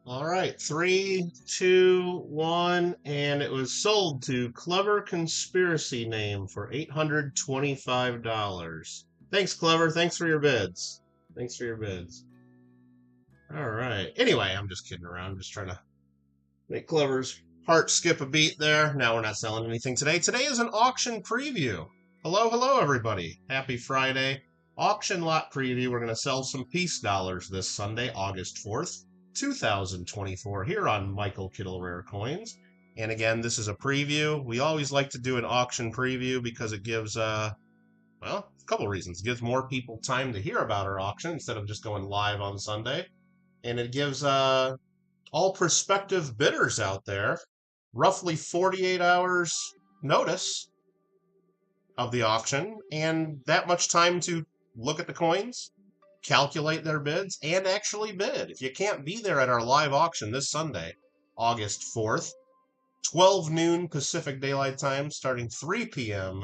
All right, three, two, one, and it was sold to Clever Conspiracy Name for $825. Thanks, Clever. Thanks for your bids. Thanks for your bids. All right. Anyway, I'm just kidding around. I'm just trying to make Clever's heart skip a beat there. Now we're not selling anything today. Today is an auction preview. Hello, everybody. Happy Friday. Auction lot preview. We're going to sell some peace dollars this Sunday, August 4th. 2024 here on Michael Kittle Rare Coins. And again, this is a preview. We always like to do an auction preview because it gives, well, a couple reasons. It gives more people time to hear about our auction instead of just going live on Sunday. And it gives all prospective bidders out there roughly 48 hours notice of the auction and that much time to look at the coins, calculate their bids, and actually bid. If you can't be there at our live auction this Sunday, August 4th, 12 noon Pacific Daylight Time, starting 3 p.m.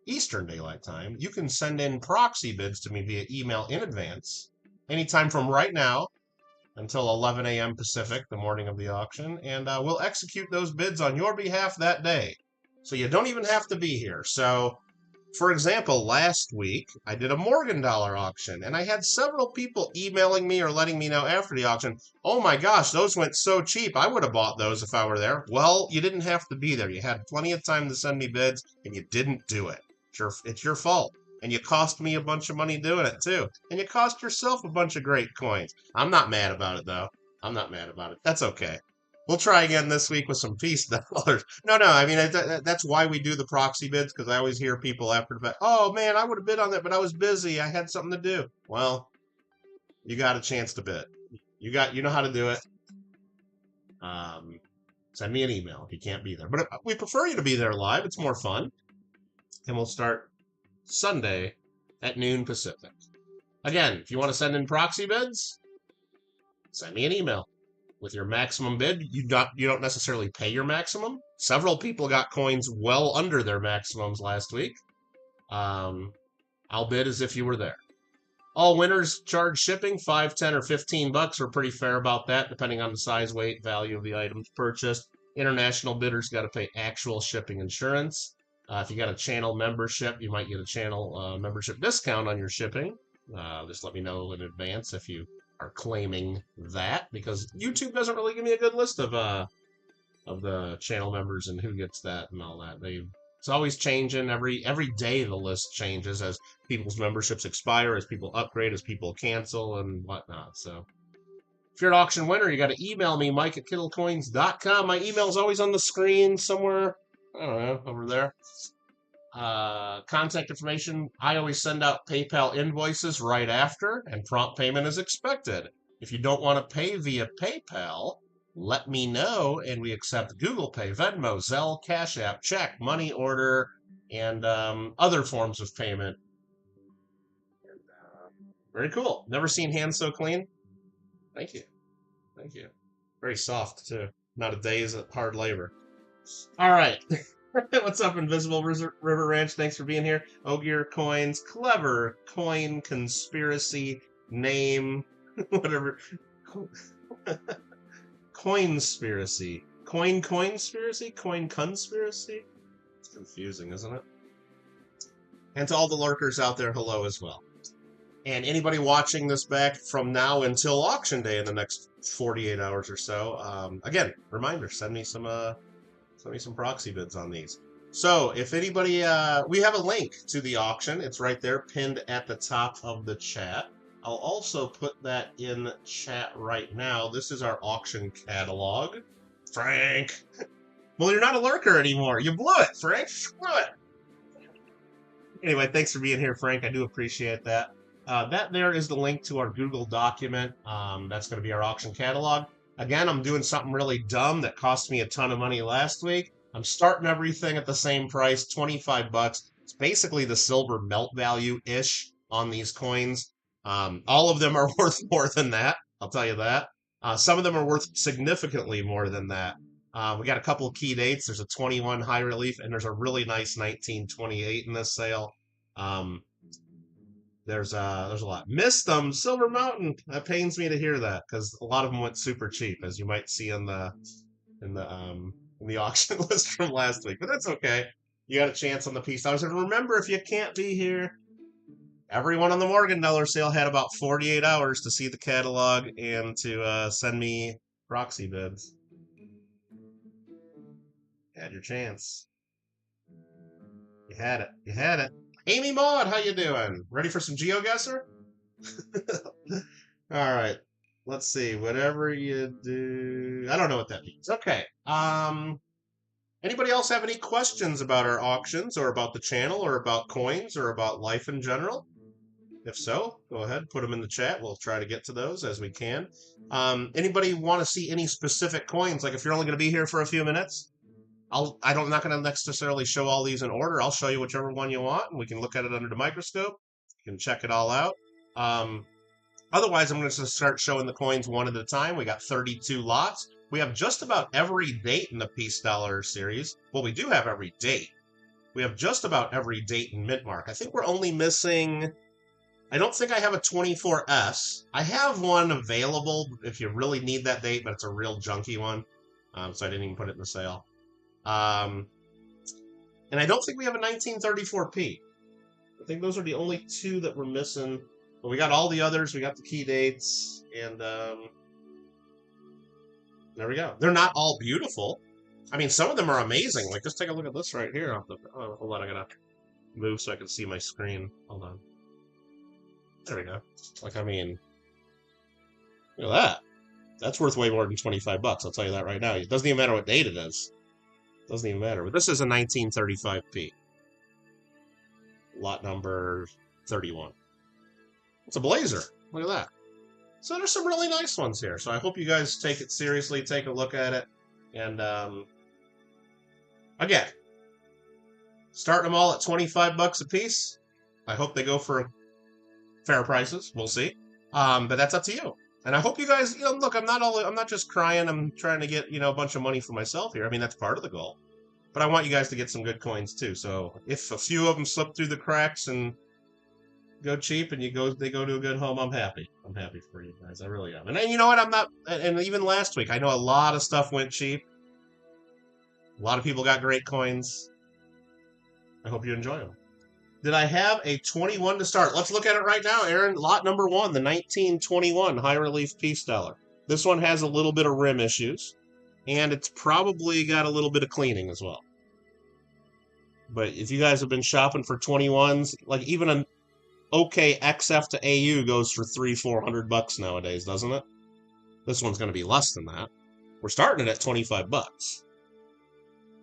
Eastern Daylight Time, you can send in proxy bids to me via email in advance, anytime from right now until 11 a.m. Pacific, the morning of the auction, and we'll execute those bids on your behalf that day. So you don't even have to be here. So, for example, last week, I did a Morgan dollar auction, and I had several people emailing me or letting me know after the auction, oh my gosh, those went so cheap. I would have bought those if I were there. Well, you didn't have to be there. You had plenty of time to send me bids, and you didn't do it. It's your fault. And you cost me a bunch of money doing it, too. And you cost yourself a bunch of great coins. I'm not mad about it, though. I'm not mad about it. That's okay. We'll try again this week with some peace dollars. No, I mean, that's why we do the proxy bids, because I always hear people after the fact, oh, man, I would have bid on that, but I was busy. I had something to do. Well, you got a chance to bid. You know how to do it. Send me an email if you can't be there. But we prefer you to be there live. It's more fun. And we'll start Sunday at noon Pacific. Again, if you want to send in proxy bids, send me an email with your maximum bid. You don't necessarily pay your maximum. Several people got coins well under their maximums last week. I'll bid as if you were there. All winners charge shipping, $5, $10, or $15. We're pretty fair about that, depending on the size, weight, value of the items purchased. International bidders got to pay actual shipping insurance. If you got a channel membership, you might get a channel membership discount on your shipping. Just let me know in advance if you are claiming that, because YouTube doesn't really give me a good list of the channel members and who gets that and all that. It's always changing every day. The list changes as people's memberships expire, as people upgrade, as people cancel, and whatnot. So if you're an auction winner, you got to email me, mike@kittlecoins.com. My email is always on the screen somewhere. I don't know, over there. Contact information. I always send out PayPal invoices right after, and prompt payment is expected. If you don't want to pay via PayPal, let me know, and we accept Google Pay, Venmo, Zelle, Cash App, check, money order, and other forms of payment. Very cool. Never seen hands so clean. Thank you. Very soft, too. Not a day's hard labor. All right. What's up, Invisible River Ranch? Thanks for being here. Agoura Coins, Clever Coin Conspiracy Name, whatever. Coinspiracy. Coinspiracy? Coin Conspiracy? It's confusing, isn't it? And to all the lurkers out there, hello as well. And anybody watching this back from now until auction day in the next 48 hours or so, again, reminder, send me some proxy bids on these. So if anybody, we have a link to the auction. It's right there pinned at the top of the chat. I'll also put that in chat right now. This is our auction catalog. Frank. Well, you're not a lurker anymore. You blew it, Frank. You blew it. Anyway, thanks for being here, Frank. I do appreciate that. That there is the link to our Google document. That's going to be our auction catalog. Again, I'm doing something really dumb that cost me a ton of money last week. I'm starting everything at the same price, $25. It's basically the silver melt value-ish on these coins. All of them are worth more than that, I'll tell you that. Some of them are worth significantly more than that. We got a couple of key dates. There's a 21 high relief, and there's a really nice 1928 in this sale. There's a lot. Missed them, Silver Mountain. That pains me to hear that because a lot of them went super cheap, as you might see in the auction list from last week. But that's okay. You got a chance on the piece dollars. And remember, if you can't be here, everyone on the Morgan Dollar sale had about 48 hours to see the catalog and to send me proxy bids. You had your chance. You had it. You had it. Amy Maud, how you doing? Ready for some GeoGuessr? All right. Let's see. Whatever you do. I don't know what that means. Okay. Anybody else have any questions about our auctions or about the channel or about coins or about life in general? If so, go ahead, put them in the chat. We'll try to get to those as we can. Anybody want to see any specific coins? Like if you're only going to be here for a few minutes, I'm not going to necessarily show all these in order. I'll show you whichever one you want, and we can look at it under the microscope. You can check it all out. Otherwise, I'm going to start showing the coins one at a time. We got 32 lots. We have just about every date in the Peace Dollar series. Well, we do have every date. We have just about every date in mint mark. I think we're only missing... I don't think I have a 24S. I have one available if you really need that date, but it's a real junky one. So I didn't even put it in the sale. And I don't think we have a 1934P. I think those are the only two that we're missing. But we got all the others. We got the key dates. And there we go. They're not all beautiful. I mean, some of them are amazing. Like, just take a look at this right here. Oh, hold on. I got to move so I can see my screen. Hold on. There we go. Like, I mean, look at that. That's worth way more than 25 bucks. I'll tell you that right now. It doesn't even matter what date it is. It doesn't even matter. But this is a 1935P. Lot number 31. It's a blazer. Look at that. So there's some really nice ones here. So I hope you guys take it seriously, take a look at it. And, again, starting them all at 25 bucks a piece. I hope they go for fair prices. We'll see. But that's up to you. And I hope you guys, look, I'm not just crying. I'm trying to get, a bunch of money for myself here. I mean, that's part of the goal. But I want you guys to get some good coins too. So if a few of them slip through the cracks and go cheap and they go to a good home, I'm happy. I'm happy for you guys. I really am. And you know what? And even last week, I know a lot of stuff went cheap. A lot of people got great coins. I hope you enjoy them. Did I have a 21 to start? Let's look at it right now, Aaron. Lot number 1, the 1921 High Relief Peace Dollar. This one has a little bit of rim issues, and it's probably got a little bit of cleaning as well. But if you guys have been shopping for 21s, like even an okay XF to AU goes for $300-400 bucks nowadays, doesn't it? This one's going to be less than that. We're starting it at 25 bucks.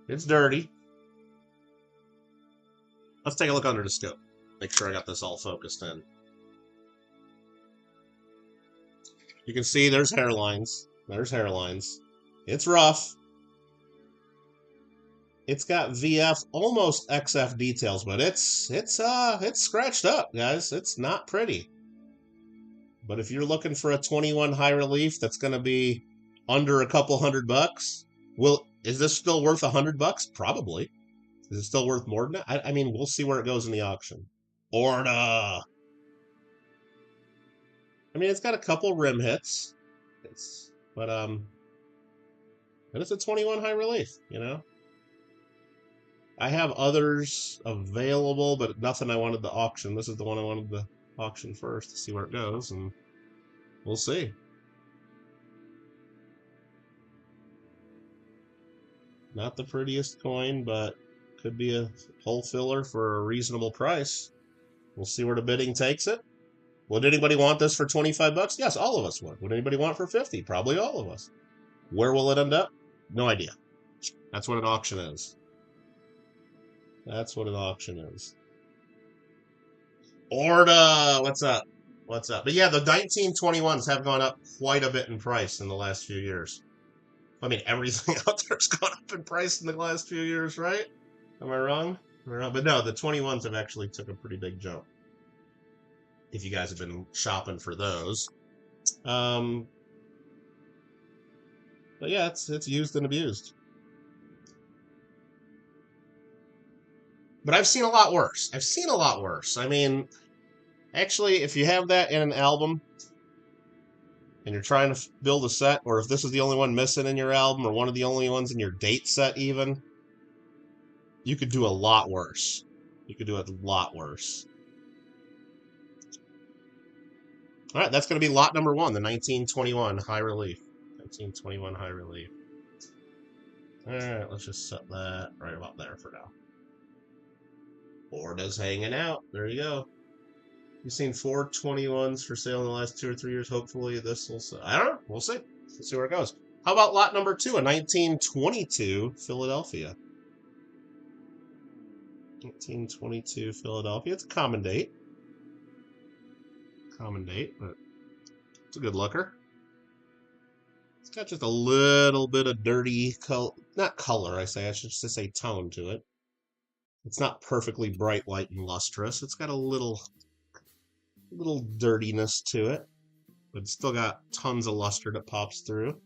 It's dirty. Let's take a look under the scope. Make sure I got this all focused in. You can see there's hairlines. There's hairlines. It's rough. It's got VF, almost XF details, but it's scratched up, guys. It's not pretty. But if you're looking for a 21 high relief that's going to be under a couple $100 bucks, is this still worth $100 bucks? Probably. Is it still worth more than that? I mean, we'll see where it goes in the auction. Orda! I mean, it's got a couple rim hits. But it's a 21 high relief, I have others available, but nothing I wanted to auction. This is the one I wanted to auction first to see where it goes, and we'll see. Not the prettiest coin, but could be a hole filler for a reasonable price. We'll see where the bidding takes it. Would anybody want this for 25 bucks? Yes, all of us would. Would anybody want it for 50? Probably all of us. Where will it end up? No idea. That's what an auction is. That's what an auction is. Orda! What's up? What's up? But yeah, the 1921s have gone up quite a bit in price in the last few years. I mean, everything out there's gone up in price in the last few years, right? Am I wrong? But no, the 21s have actually took a pretty big jump. If you guys have been shopping for those. But yeah, it's used and abused. But I've seen a lot worse. I mean, Actually, if you have that in an album and you're trying to build a set, or if this is the only one missing in your album, or one of the only ones in your date set even, you could do a lot worse. You could do a lot worse. All right, that's going to be lot number 1, the 1921 high relief. 1921 high relief. All right, let's just set that right about there for now. Ford is hanging out. There you go. You've seen 421s for sale in the last 2 or 3 years. Hopefully this will sell. I don't know. We'll see. Let's see where it goes. How about lot number 2, a 1922 Philadelphia. 1922 Philadelphia. It's a common date. Common date, but it's a good looker. It's got just a little bit of dirty color. Not color, I should just say tone to it. It's not perfectly bright, light, and lustrous. It's got a little dirtiness to it, but it's still got tons of luster that pops through.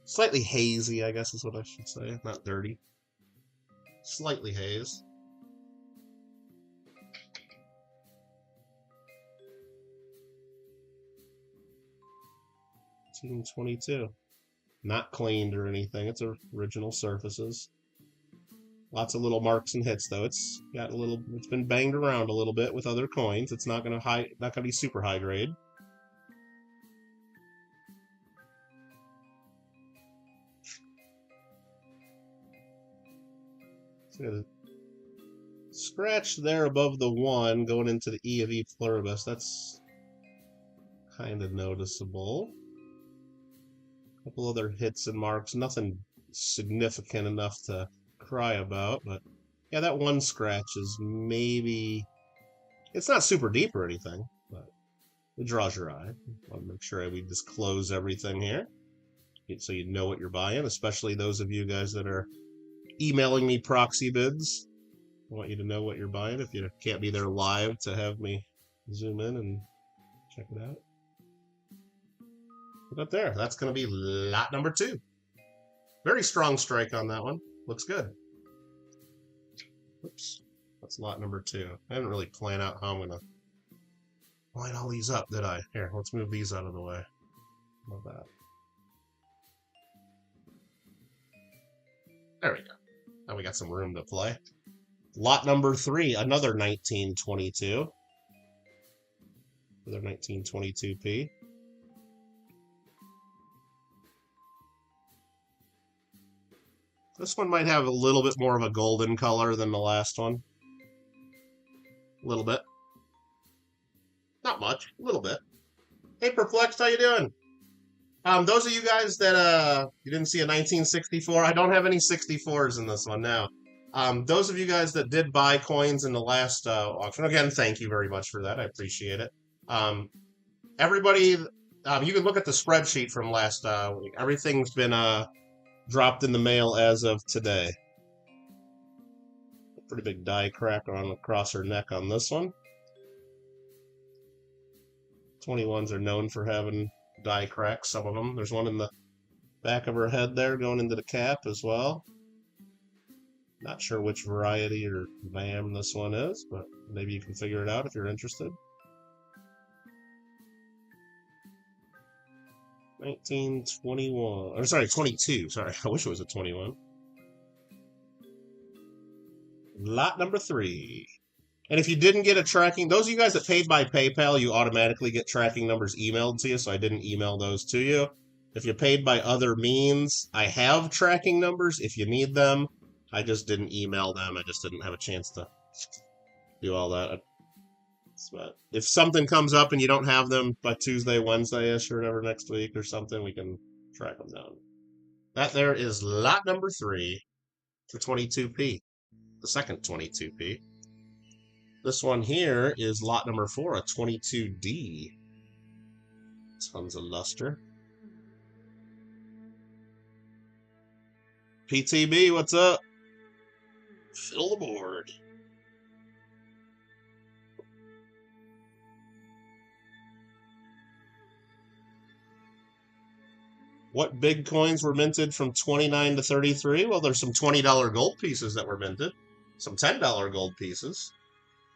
Slightly hazy, I guess is what I should say. Not dirty. Slightly haze. $1922. Not cleaned or anything. It's original surfaces. Lots of little marks and hits, though. It's got a little. It's been banged around a little bit with other coins. It's not gonna be super high grade. So a scratch there above the 1 going into the E of E pluribus. That's kind of noticeable. A couple other hits and marks. Nothing significant enough to cry about, but yeah, that 1 scratch is maybe, it's not super deep or anything, but it draws your eye. I want to make sure we disclose everything here so you know what you're buying, especially those of you guys that are emailing me proxy bids. I want you to know what you're buying if you can't be there live to have me zoom in and check it out. Look up there. That's going to be lot number 2. Very strong strike on that one. Looks good. Oops. That's lot number 2. I didn't really plan out how I'm going to line all these up, did I? Here, let's move these out of the way. How about that? There we go. Now we got some room to play. Lot number 3, another 1922. Another 1922p. This one might have a little bit more of a golden color than the last one. A little bit. Not much. A little bit. Hey, Perplexed, how you doing? Those of you guys that you didn't see a 1964, I don't have any 64s in this one now. Those of you guys that did buy coins in the last auction, again, thank you very much for that. I appreciate it. Everybody, you can look at the spreadsheet from last week. Everything's been dropped in the mail as of today. Pretty big die crack across her neck on this one. 21s are known for having die cracks, some of them. There's one in the back of her head there going into the cap as well. Not sure which variety or VAM this one is, but maybe you can figure it out if you're interested. 1921, or sorry, 22. Sorry, I wish it was a 21. Lot number 3. And if you didn't get a tracking, those of you guys that paid by PayPal, you automatically get tracking numbers emailed to you, so I didn't email those to you. If you paid by other means, I have tracking numbers if you need them. I just didn't email them. I just didn't have a chance to do all that. But if something comes up and you don't have them by Tuesday, Wednesday-ish or whatever next week or something, we can track them down. That there is lot number 3 for 22p. The second 22p. This one here is lot number 4, a 22D. Tons of luster. PTB, what's up? Fill the board. What big coins were minted from 29 to 33? Well, there's some $20 gold pieces that were minted. Some $10 gold pieces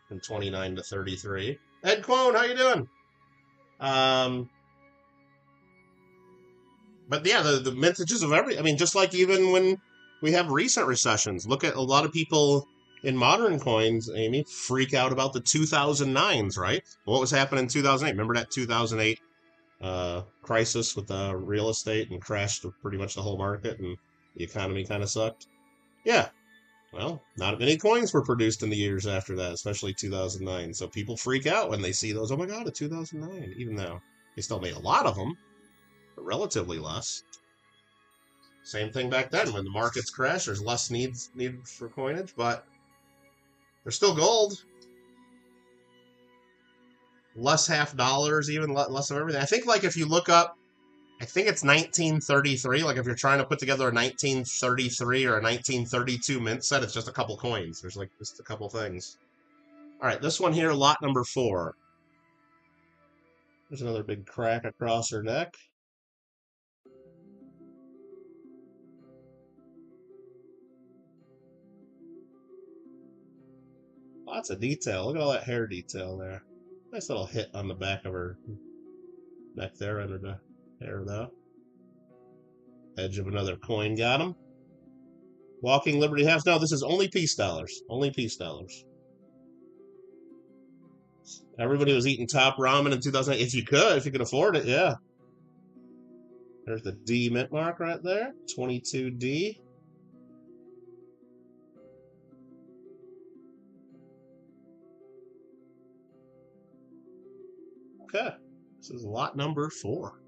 from 29 to 33. Ed Quone, how you doing? But yeah, the mintages of I mean, just like even when we have recent recessions, look at a lot of people in modern coins, Amy, freak out about the 2009s, right? What was happening in 2008? Remember that 2008 crisis with the real estate and crashed pretty much the whole market and the economy kind of sucked? Yeah. Well, not many coins were produced in the years after that, especially 2009. So people freak out when they see those. Oh my God, a 2009, even though they still made a lot of them, but relatively less. Same thing back then. When the markets crash, there's less needed for coinage, but there's still gold. Less half dollars, even less of everything. I think, like, if you look up, I think it's 1933. Like, if you're trying to put together a 1933 or a 1932 mint set, it's just a couple coins. There's, like, just a couple things. All right, this one here, lot number 4. There's another big crack across her neck. Lots of detail. Look at all that hair detail there. Nice little hit on the back of her neck there under the hair, though. Edge of another coin got him. Walking Liberty House. No, this is only peace dollars. Only peace dollars. Everybody was eating top ramen in 2008. If you could afford it, yeah. There's the D mint mark right there. 22D. Okay. This is lot number 4.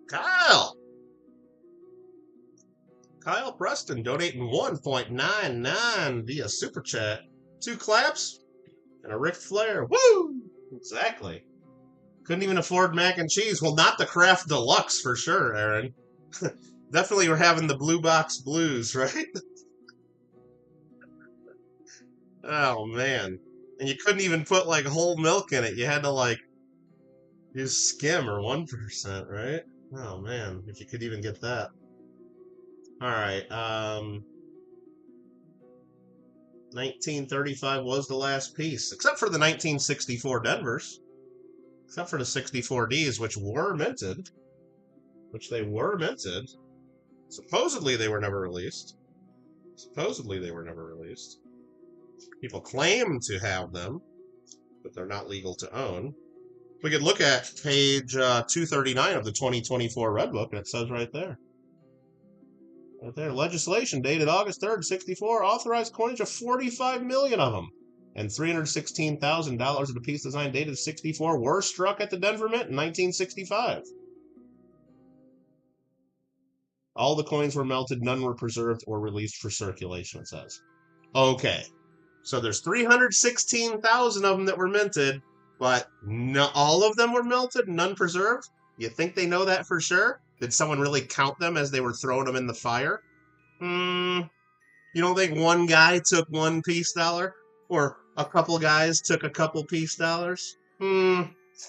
Kyle Preston donating 1.99 via Super Chat. 2 claps and a Ric Flair. Woo! Exactly. Couldn't even afford mac and cheese. Well, not the Kraft Deluxe for sure, Aaron. Definitely we're having the blue box blues, right? Oh, man. And you couldn't even put, like, whole milk in it. You had to, like, use skim or 1%, right? Oh, man. If you could even get that. All right. 1935 was the last piece, except for the 1964 Denvers. Except for the 64Ds, which were minted. Supposedly they were never released. People claim to have them, but they're not legal to own. We could look at page 239 of the 2024 Red Book, and it says right there. Right there, legislation dated August 3rd, 64, authorized coinage of 45 million of them. And $316,000 of the piece design dated 64 were struck at the Denver Mint in 1965. All the coins were melted, none were preserved or released for circulation, it says. Okay, so there's 316,000 of them that were minted, but all of them were melted, none preserved? You think they know that for sure? Did someone really count them as they were throwing them in the fire? You don't think one guy took one peace dollar? Or a couple guys took a couple peace dollars?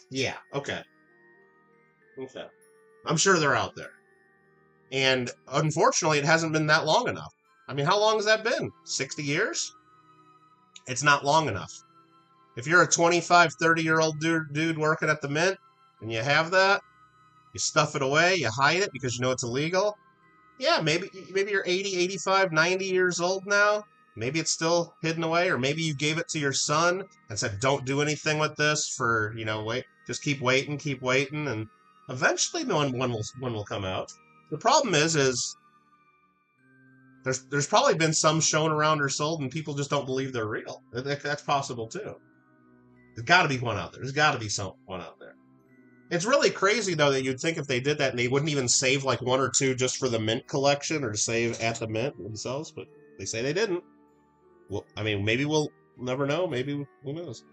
Yeah, okay. I'm sure they're out there. And unfortunately, it hasn't been that long enough. I mean, how long has that been? 60 years? It's not long enough. If you're a 25, 30-year-old dude working at the mint, and you have that, you stuff it away, you hide it because you know it's illegal. Yeah, maybe you're 80, 85, 90 years old now. Maybe it's still hidden away, or maybe you gave it to your son and said, don't do anything with this for, wait, just keep waiting, and eventually one will come out. The problem is there's probably been some shown around or sold, and people just don't believe they're real. That's possible too. There's got to be one out there. There's got to be one out there. It's really crazy, though, that you'd think if they did that, and they wouldn't even save like 1 or 2 just for the mint collection or to save at the mint themselves, but they say they didn't. Well, I mean, maybe we'll never know. Maybe, who knows?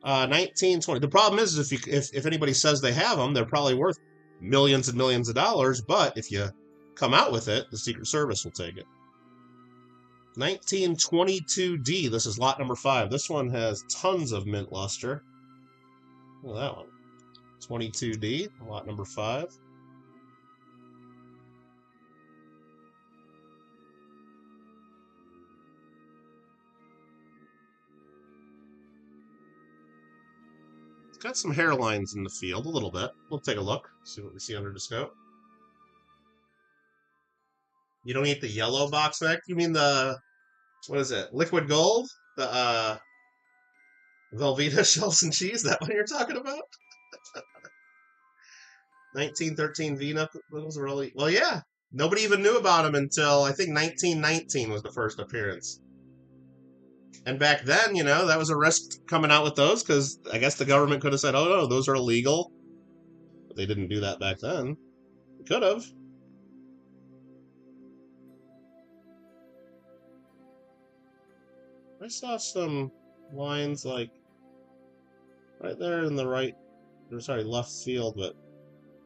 1920. The problem is if anybody says they have them, they're probably worth millions and millions of dollars, but if you come out with it, the Secret Service will take it. 1922D. This is lot number 5. This one has tons of mint luster. Look at that one. 22D, lot number 5. got some hairlines in the field a little bit. We'll take a look, see what we see under the scope. You don't eat the yellow box neck? You mean the, what is it, liquid gold? The Velveeta shells and cheese? That one you're talking about? 1913 V-Knuckles really, well, yeah. Nobody even knew about him until, I think, 1919 was the first appearance. And back then, you know, that was a risk coming out with those, because I guess the government could have said, oh, no, those are illegal. But they didn't do that back then. They could have. I saw some lines, like, right there in the right, or sorry, left field, but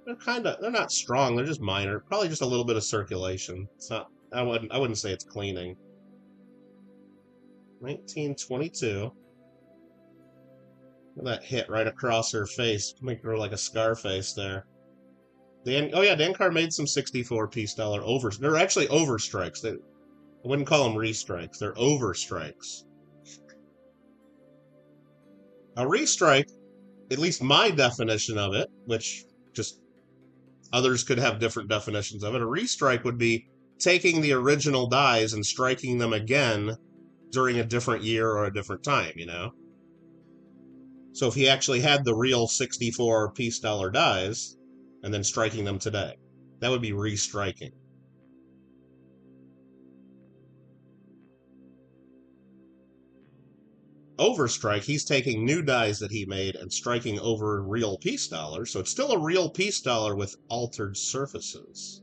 they're not strong, they're just minor. Probably just a little bit of circulation. It's not, I wouldn't say it's cleaning. 1922. That hit right across her face, make her like a scar face there. Oh yeah, Dankar made some 64 piece dollar overs. They're actually overstrikes. I wouldn't call them restrikes. They're overstrikes. A restrike, at least my definition of it, which just others could have different definitions of it. A restrike would be taking the original dies and striking them again during a different year or a different time, you know? So if he actually had the real 64 piece dollar dies and then striking them today, that would be restriking. Overstrike, he's taking new dies that he made and striking over real piece dollars, so it's still a real piece dollar with altered surfaces.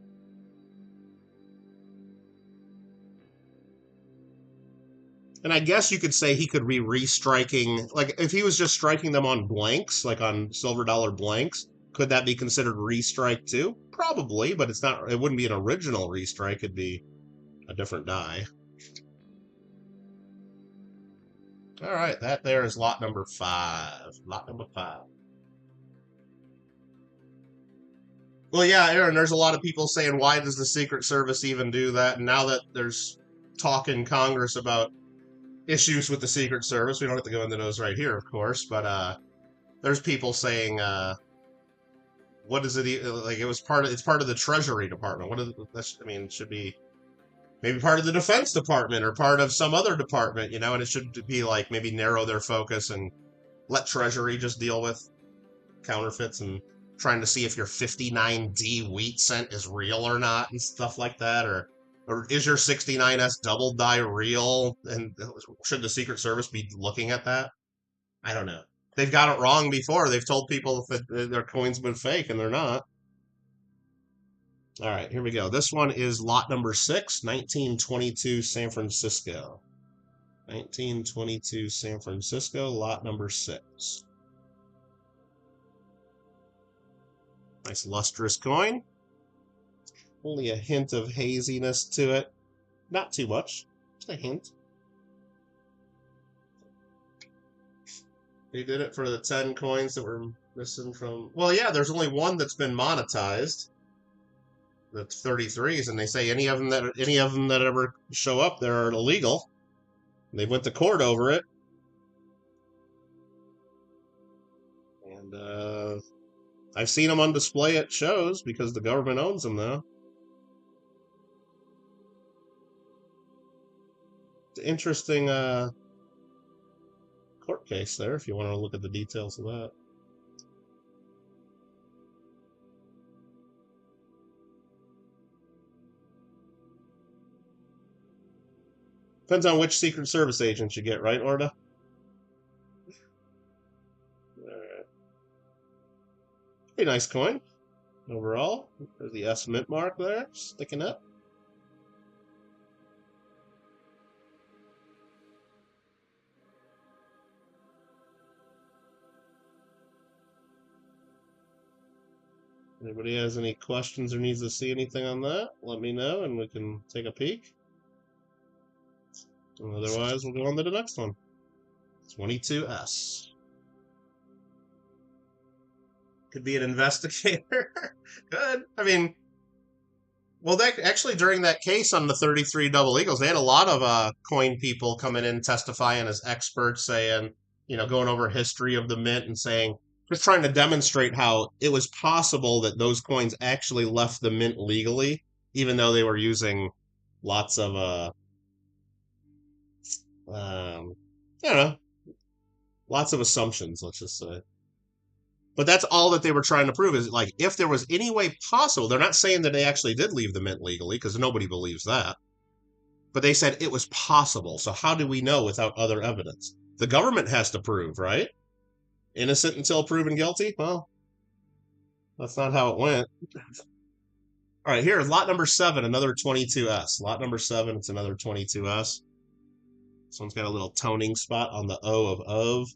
And I guess you could say he could be restriking, like if he was just striking them on blanks, like on silver dollar blanks, could that be considered restrike too? Probably, but it's not. It wouldn't be an original restrike. It'd be a different die. All right, that there is lot number 5. Lot number 5. Well, yeah, Aaron, there's a lot of people saying, why does the Secret Service even do that? And now that there's talk in Congress about issues with the Secret Service, we don't have to go into those right here, of course, but there's people saying, what is it, like it's part of the Treasury Department. What is it, I mean, it should be maybe part of the Defense Department or part of some other department, you know, and it should be like maybe narrow their focus and let Treasury just deal with counterfeits and trying to see if your 59D wheat cent is real or not and stuff like that, or is your 69S double die real? And should the Secret Service be looking at that? I don't know. They've got it wrong before. They've told people that their coins have been fake, and they're not. All right, here we go. This one is lot number 6, 1922 San Francisco. 1922 San Francisco, lot number 6. Nice lustrous coin. Only a hint of haziness to it. Not too much, just a hint. They did it for the 10 coins that were missing from... Well, yeah, there's only one that's been monetized. The 33s, and they say any of them that ever show up there are illegal. They went to court over it. And I've seen them on display at shows because the government owns them now. It's an interesting court case there, if you want to look at the details of that. Depends on which Secret Service agent you get, right, Orda? Alright. Pretty nice coin overall. There's the S mint mark there, sticking up. Anybody has any questions or needs to see anything on that, let me know and we can take a peek. And otherwise, we'll go on to the next one. 22S. Could be an investigator. Good. I mean, well, that actually during that case on the 33 Double Eagles, they had a lot of coin people coming in testifying as experts, saying, you know, going over history of the mint and saying, Just trying to demonstrate how it was possible that those coins actually left the mint legally, even though they were using lots of I don't know, lots of assumptions, let's just say. But that's all that they were trying to prove is like if there was any way possible, they're not saying that they actually did leave the mint legally because nobody believes that. But they said it was possible. So how do we know without other evidence? The government has to prove, right? Innocent until proven guilty? Well, that's not how it went. All right, here, lot number 7, another 22S. Lot number 7, it's another 22S. This one's got a little toning spot on the O of.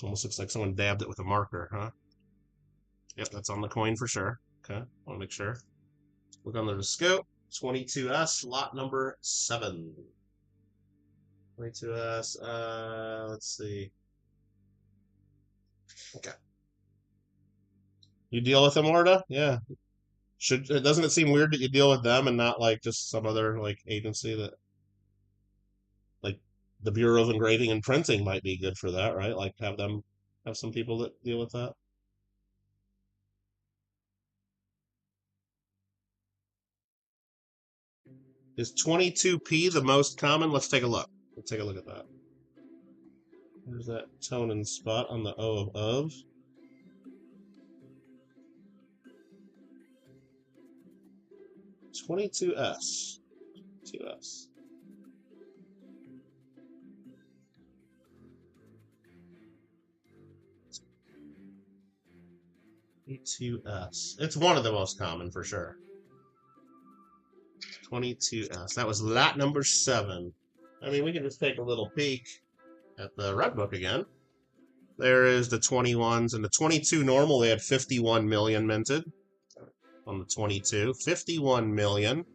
Almost looks like someone dabbed it with a marker, huh? Yep, that's on the coin for sure. Okay, want to make sure. Look under the scope. 22S, lot number 7. 22S, let's see. Okay. You deal with them, Orda? Yeah. Doesn't it seem weird that you deal with them and not like just some other like agency that like the Bureau of Engraving and Printing might be good for that, right? Like have some people that deal with that. Is 22P the most common? Let's take a look. Let's take a look at that. There's that tone and spot on the O of. 22S. 2S. E2S. It's one of the most common for sure. 22S. That was lot number 7. I mean, we can just take a little peek at the red book again. There is the 21s and the 22 normal. They had 51 million minted on the 22. 51 million.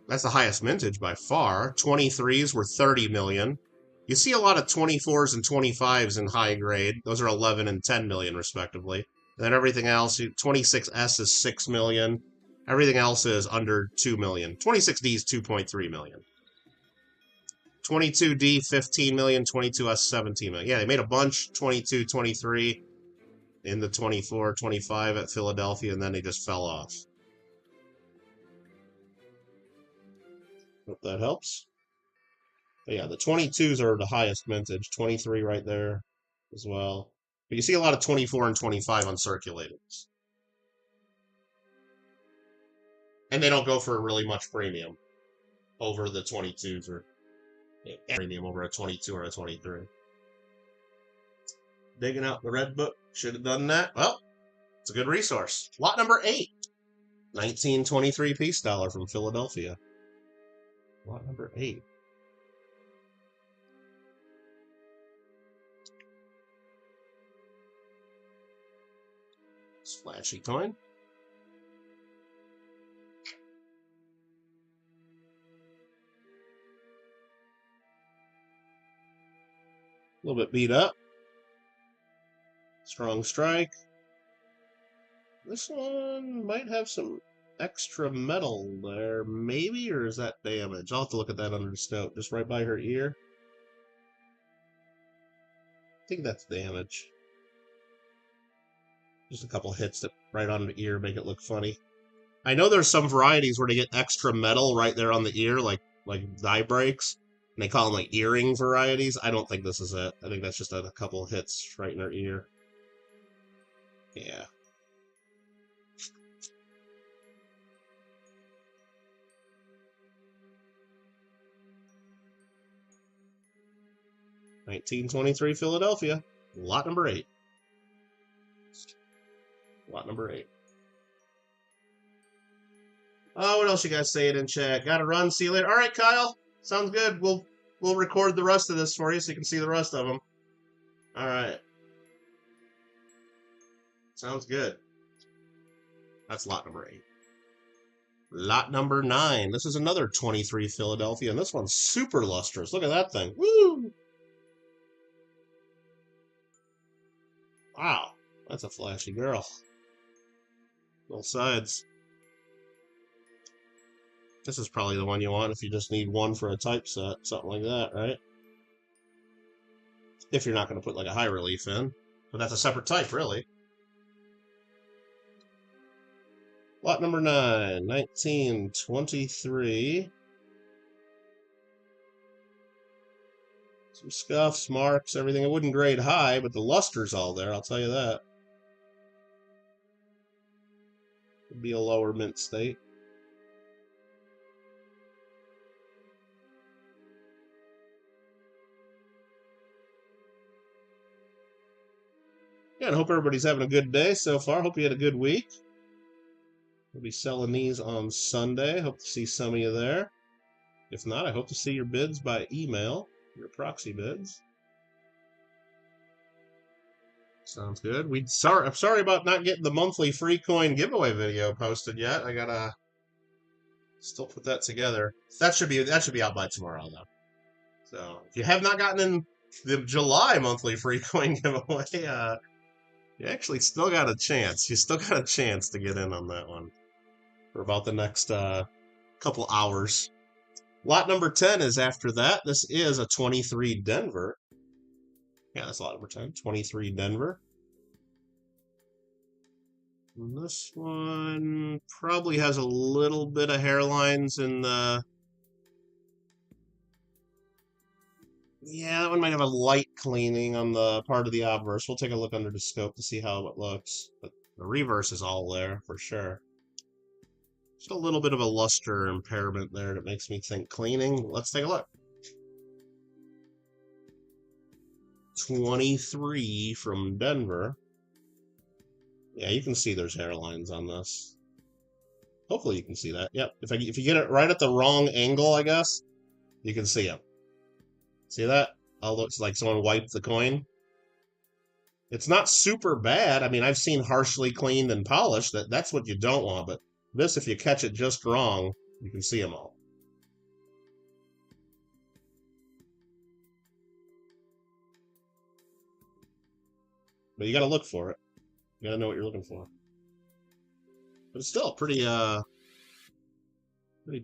That's the highest mintage by far. 23s were 30 million. You see a lot of 24s and 25s in high grade. Those are 11 and 10 million respectively. And then everything else, 26S is 6 million. Everything else is under 2 million. 26D is 2.3 million. 22D, 15 million. 22S, 17 million. Yeah, they made a bunch. 22, 23 in the 24, 25 at Philadelphia, and then they just fell off. Hope that helps. But yeah, the 22s are the highest mintage. 23 right there as well. But you see a lot of 24 and 25 uncirculated. And they don't go for really much premium over the 22s or premium over a 22 or a 23. Digging out the red book. Should have done that. Well, it's a good resource. Lot number 8. 1923 peace dollar from Philadelphia. Lot number 8. Splashy coin. A little bit beat up. Strong strike. This one might have some extra metal there, maybe, or is that damage? I'll have to look at that under the scope, just right by her ear. I think that's damage. Just a couple hits that right on the ear make it look funny. I know there's some varieties where they get extra metal right there on the ear, like die breaks, and they call them like earring varieties. I don't think this is it. I think that's just a couple hits right in her ear. Yeah. (1923) Philadelphia. Lot number 8. Lot number 8. Oh, what else you guys saying in chat? Gotta run. See you later. All right, Kyle. Sounds good. We'll record the rest of this for you so you can see the rest of them. All right. Sounds good. That's lot number 8. Lot number 9. This is another 23 Philadelphia, and this one's super lustrous. Look at that thing. Woo! Wow. That's a flashy girl. Both sides. This is probably the one you want if you just need one for a typeset, something like that, right? If you're not going to put like a high relief in. But that's a separate type, really. Lot number 9, 1923. Some scuffs, marks, everything. It wouldn't grade high, but the luster's all there, I'll tell you that. It'd be a lower mint state. Yeah, and I hope everybody's having a good day so far. Hope you had a good week. We'll be selling these on Sunday. Hope to see some of you there. If not, I hope to see your bids by email, your proxy bids. Sounds good. I'm sorry about not getting the monthly free coin giveaway video posted yet. I gotta still put that together. That should be out by tomorrow though. So if you have not gotten in the July monthly free coin giveaway, you actually still got a chance. You still got a chance to get in on that one for about the next couple hours. Lot number 10 is after that. This is a 23 Denver. Yeah, that's lot number 10. 23 Denver. And this one probably has a little bit of hairlines in the... Yeah, that one might have a light cleaning on the part of the obverse. We'll take a look under the scope to see how it looks. But the reverse is all there for sure. Just a little bit of a luster impairment there that makes me think cleaning. Let's take a look. 23 from Denver. Yeah, you can see there's hairlines on this. Hopefully you can see that. Yep. If you get it right at the wrong angle, I guess, you can see it. See that? Oh, looks like someone wiped the coin. It's not super bad. I mean, I've seen harshly cleaned and polished. That's what you don't want. But this, if you catch it just wrong, you can see them all. But you got to look for it. You got to know what you're looking for. But it's still pretty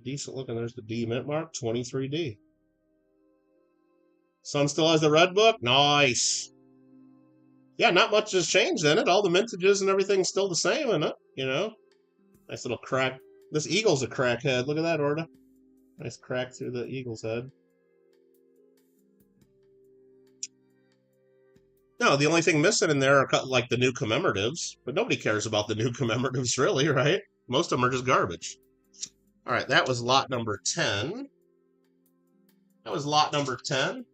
decent looking. There's the D mint mark, 23D. Sun still has the red book? Nice. Yeah, not much has changed in it. All the mintages and everything's still the same in it, you know. Nice little crack. This eagle's a crackhead. Look at that, Orda. Nice crack through the eagle's head. No, the only thing missing in there are like the new commemoratives, but nobody cares about the new commemoratives, really, right? Most of them are just garbage. All right, that was lot number 10. That was lot number 10.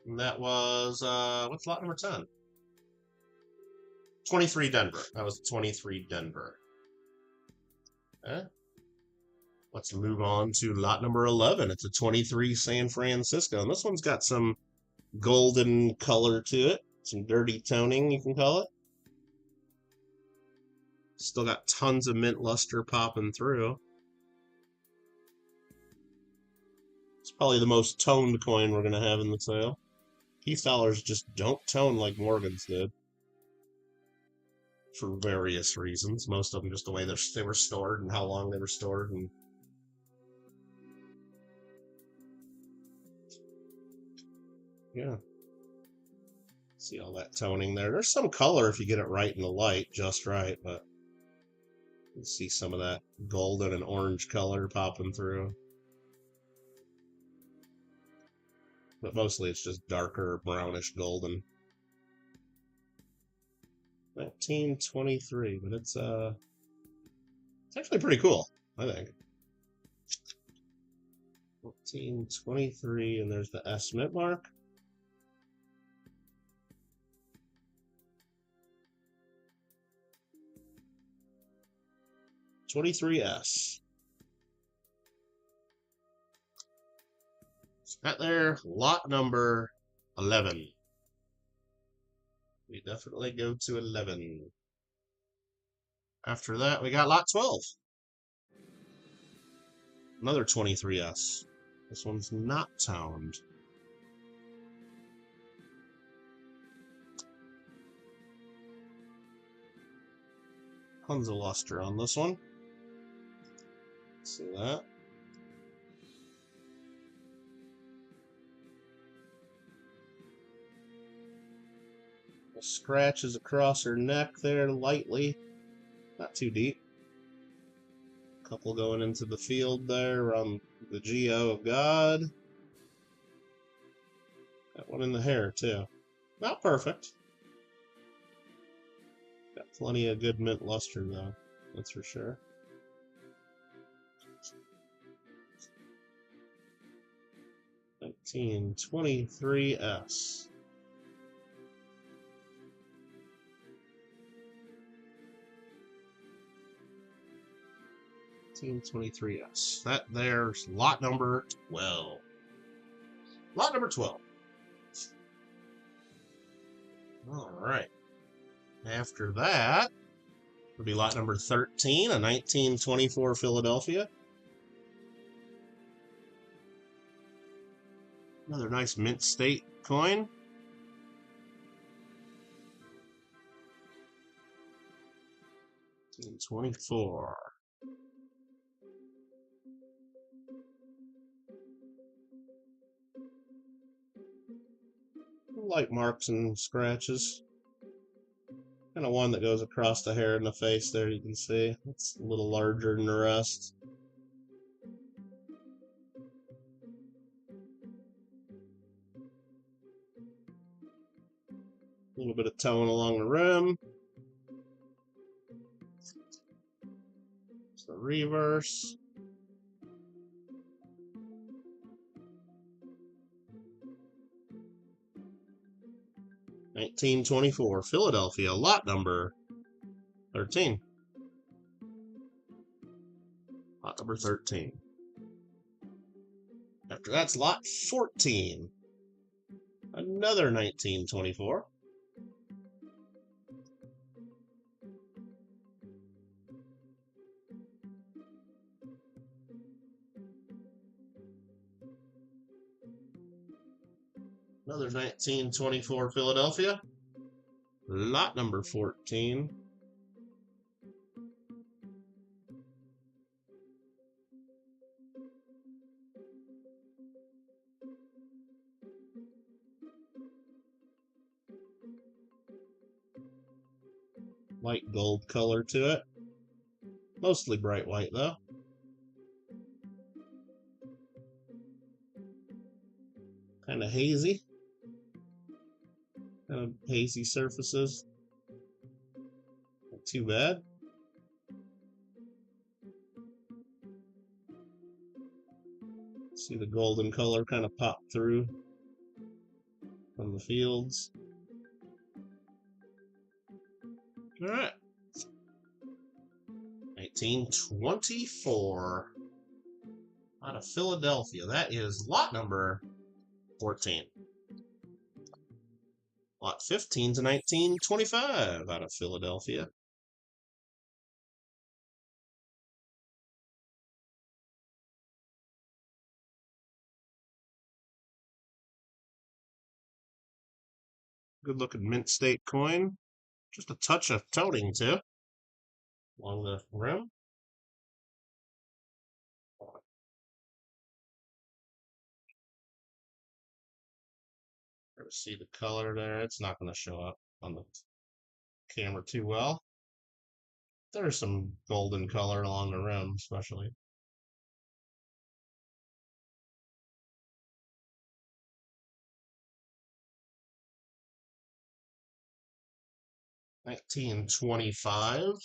And that was, what's lot number 10? 23 Denver. That was 23 Denver. Okay. Let's move on to lot number 11. It's a 23 San Francisco. And this one's got some golden color to it. Some dirty toning, you can call it. Still got tons of mint luster popping through. It's probably the most toned coin we're going to have in the sale. Peace dollars just don't tone like Morgan's did. For various reasons. Most of them just the way they were stored and how long they were stored. And yeah. See all that toning there. There's some color if you get it right in the light, just right, but you see some of that golden and orange color popping through. But mostly it's just darker brownish golden. 1923, but it's actually pretty cool, I think. 1923, and there's the S mint mark. $23S. That there, lot number 11. We definitely go to 11. After that, we got lot 12. Another 23S. This one's not toned. Tons of luster on this one. See that? Let's scratches across her neck there lightly. Not too deep. Couple going into the field there around the G.O. of God. Got one in the hair, too. Not perfect. Got plenty of good mint luster, though. That's for sure. $19.23S. $19.23S. That there's lot number 12. Lot number 12. All right. After that would be lot number 13, a 1924 Philadelphia. Another nice mint state coin. $19.24. Light marks and scratches. Kind of one that goes across the hair and the face there, you can see. It's a little larger than the rest. A little bit of tone along the rim. It's the reverse. $19.24 Philadelphia, lot number 13. Lot number 13. After that's lot 14. Another 1924. Another 1924 Philadelphia. Lot number 14. Light gold color to it. Mostly bright white though. Kind of hazy. Kind of hazy surfaces. Not too bad. See the golden color kind of pop through from the fields. All right. 1924 out of Philadelphia. That is lot number 14. Lot 15 to 1925 out of Philadelphia. Good looking mint state coin. Just a touch of toning too. Along the rim. See the color there. It's not going to show up on the camera too well. There's some golden color along the rim, especially. $19.25.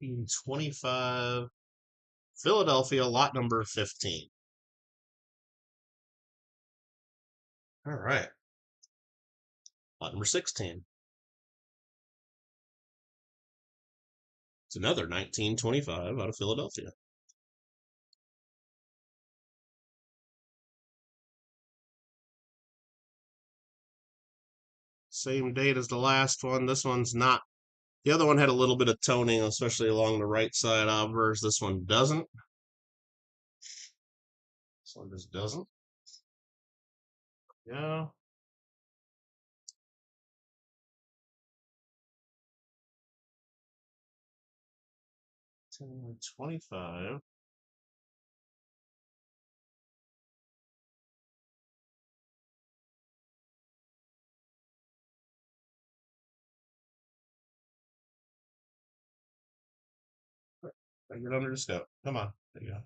$19.25. Philadelphia, lot number 15. All right. Lot number 16. It's another 1925 out of Philadelphia. Same date as the last one. This one's not. The other one had a little bit of toning, especially along the right side obverse. This one doesn't. This one just doesn't. Yeah. 25. Get under the scope. Come on. There you go.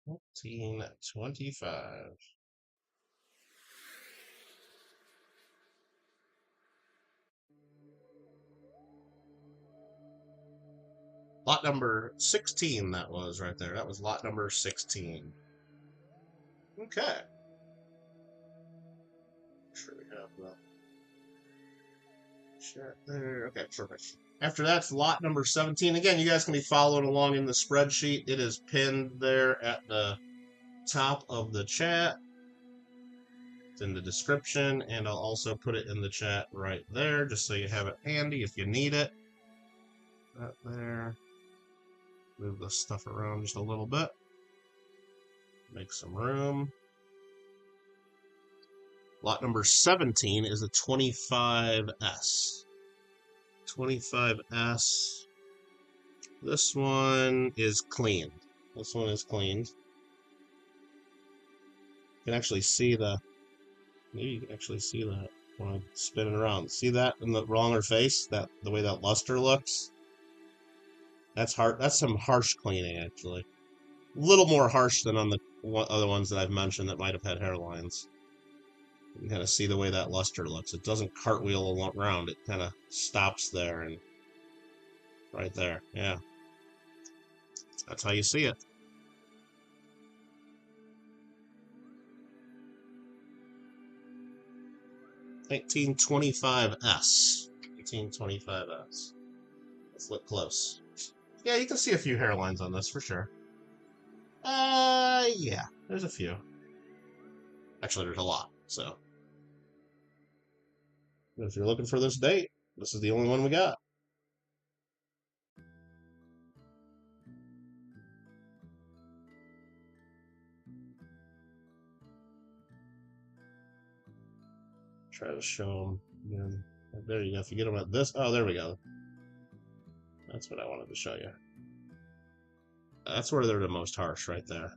1425. Lot number 16, that was right there. That was lot number 16. Okay. Sure we have the chat there. Okay, perfect. After that's lot number 17. Again, you guys can be following along in the spreadsheet. It is pinned there at the top of the chat. It's in the description, and I'll also put it in the chat right there, just so you have it handy if you need it. That there. Move the stuff around just a little bit. Make some room. Lot number 17 is a 25S. 25S. This one is cleaned. This one is cleaned. You can actually see maybe you can actually see that when I spin it around. See that in the wronger face? The way that luster looks? That's hard. That's some harsh cleaning, actually. A little more harsh than on the other ones that I've mentioned that might have had hairlines. You can kind of see the way that luster looks. It doesn't cartwheel around. It kind of stops there and right there. Yeah. That's how you see it. $1925S. 1925S. Let's look close. Yeah, you can see a few hairlines on this for sure. Yeah, there's a few. Actually, there's a lot, so. If you're looking for this date, this is the only one we got. Try to show them. There you go. If you get them at this, oh, there we go. That's what I wanted to show you. That's where they're the most harsh, right there.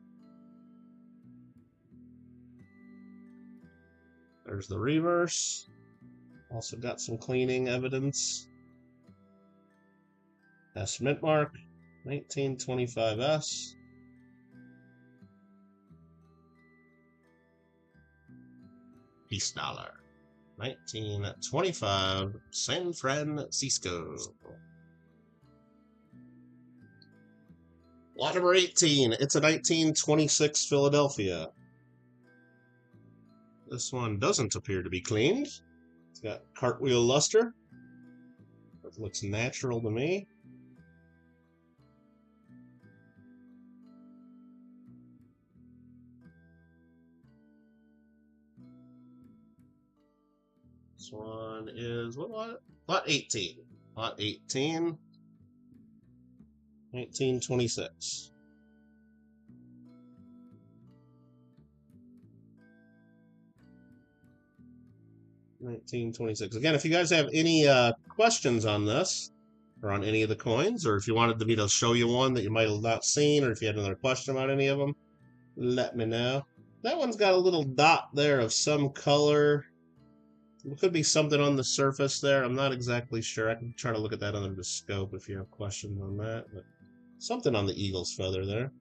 There's the reverse. Also got some cleaning evidence. Estimate mark, 1925S. Peace dollar, 1925 San Francisco. Lot number 18, it's a 1926 Philadelphia. This one doesn't appear to be cleaned. It's got cartwheel luster. It looks natural to me. This one is, what? Lot 18. Lot 18. 1926. Again, if you guys have any questions on this, or on any of the coins, or if you wanted me to show you one that you might have not seen, or if you had another question about any of them, let me know. That one's got a little dot there of some color. It could be something on the surface there. I'm not exactly sure. I can try to look at that under the scope if you have questions on that. But something on the eagle's feather there.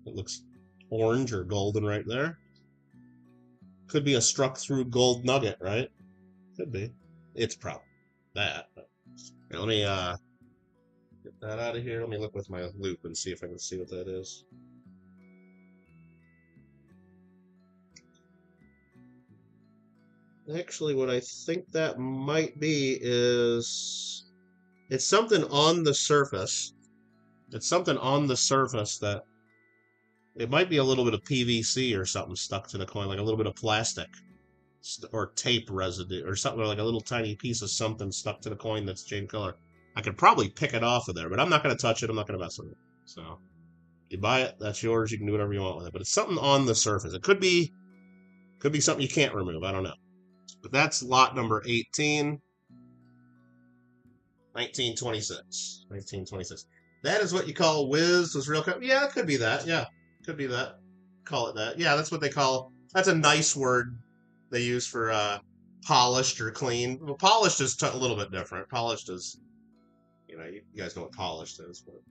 It looks orange or golden right there. Could be a struck through gold nugget, right? Could be. It's probably that. But let me get that out of here. Let me look with my loupe and see if I can see what that is. Actually, what I think that might be is it's something on the surface. It's something on the surface that it might be a little bit of PVC or something stuck to the coin, like a little bit of plastic or tape residue or something, like a little tiny piece of something stuck to the coin that's jade color. I could probably pick it off of there, but I'm not going to touch it. I'm not going to mess with it. So You buy it, that's yours. You can do whatever you want with it. But it's something on the surface. It could be something you can't remove. I don't know. But that's lot number 18. 1926. 1926. That is what you call whiz was real. Yeah, it could be that. Yeah, could be that. Call it that. Yeah, that's what they call. That's a nice word they use for polished or clean. Well, polished is a little bit different. Polished is, you guys know what polished is. But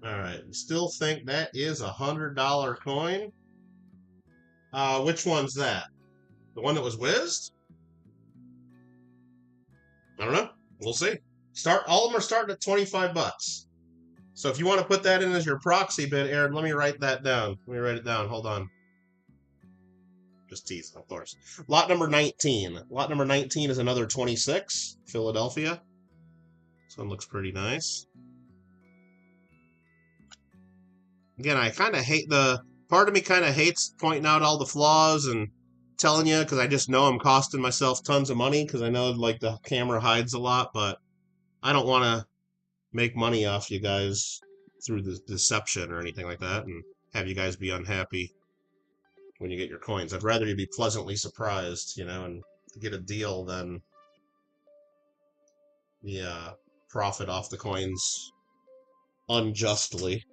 all right, you still think that is $100 coin? Which one's that? The one that was whizzed? I don't know. We'll see. All of them are starting at 25 bucks. So if you want to put that in as your proxy bid, Aaron, let me write that down. Let me write it down. Hold on. Just teasing, of course. Lot number 19. Lot number 19 is another 26, Philadelphia. This one looks pretty nice. Again, I kind of hate part of me kind of hates pointing out all the flaws and telling you, because I just know I'm costing myself tons of money, because I know like the camera hides a lot, but I don't want to make money off you guys through the deception or anything like that and have you guys be unhappy when you get your coins. I'd rather you be pleasantly surprised, and get a deal than profit off the coins unjustly.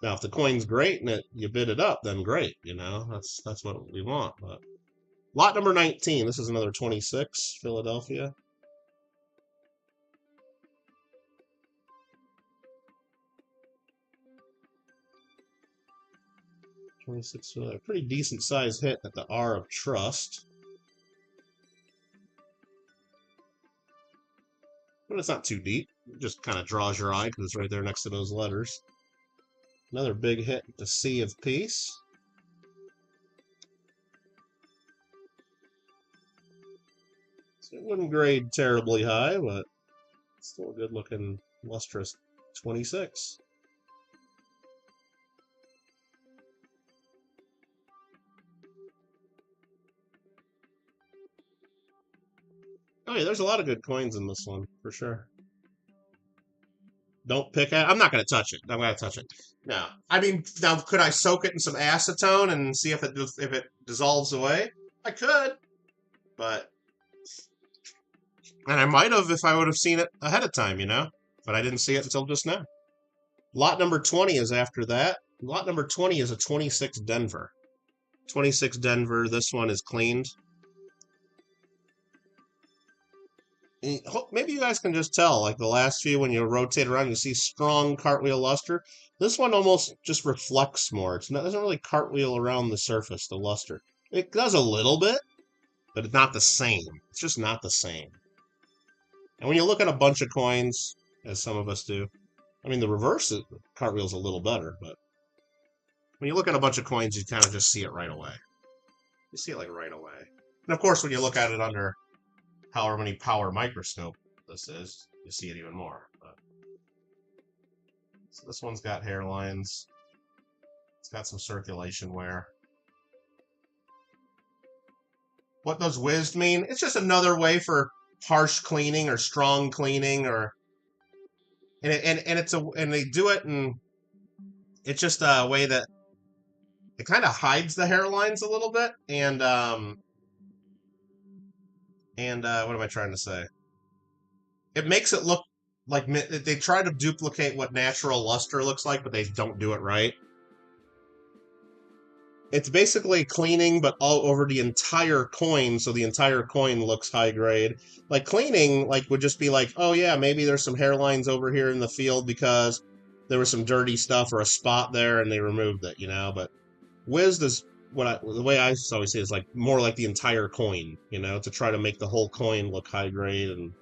Now, if the coin's great and you bid it up, then great, that's what we want. But lot number 19, this is another 26, Philadelphia. A pretty decent size hit at the R of Trust. But it's not too deep. It just kind of draws your eye because it's right there next to those letters. Another big hit at the C of Peace. So it wouldn't grade terribly high, but still a good looking lustrous 26. Oh yeah, there's a lot of good coins in this one, for sure. Don't pick it. I'm not going to touch it. I'm going to touch it. No. I mean, now, could I soak it in some acetone and see if it dissolves away? I could. And I might have if I would have seen it ahead of time, But I didn't see it until just now. Lot number 20 is after that. Lot number 20 is a 26 Denver. 26 Denver. This one is cleaned. Maybe you guys can just tell, like the last few, when you rotate around, you see strong cartwheel luster. This one almost just reflects more. It doesn't really cartwheel around the surface, the luster. It does a little bit, but it's not the same. It's just not the same. And when you look at a bunch of coins, as some of us do, I mean, the reverse cartwheel's a little better, but when you look at a bunch of coins, you kind of just see it right away. You see it like right away. And of course, when you look at it under however many power microscope this is, you see it even more. So this one's got hairlines. It's got some circulation wear. What does whizzed mean? It's just another way for harsh cleaning or strong cleaning, and they do it, and it's just a way that it kind of hides the hairlines a little bit, and what am I trying to say? It makes it look like they try to duplicate what natural luster looks like, but they don't do it right. It's basically cleaning, but all over the entire coin, so the entire coin looks high grade. Like cleaning, would just be like, oh yeah, maybe there's some hairlines over here in the field because there was some dirty stuff or a spot there, and they removed it, But whizzed is the way I always say is like more like the entire coin, to try to make the whole coin look high grade. And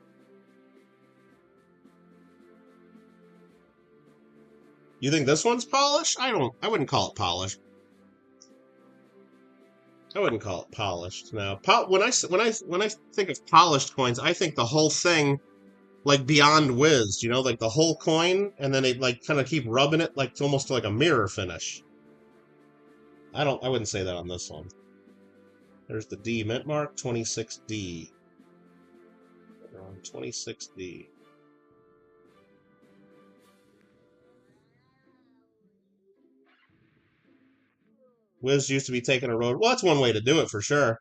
you think this one's polished? I wouldn't call it polished. I wouldn't call it polished. Now, when I think of polished coins, I think the whole thing, like beyond whizzed, like the whole coin, and then they like kind of keep rubbing it, like it's almost like a mirror finish. I wouldn't say that on this one. There's the D mint mark, 26D. 26D. Wiz used to be taking a road. Well, that's one way to do it for sure.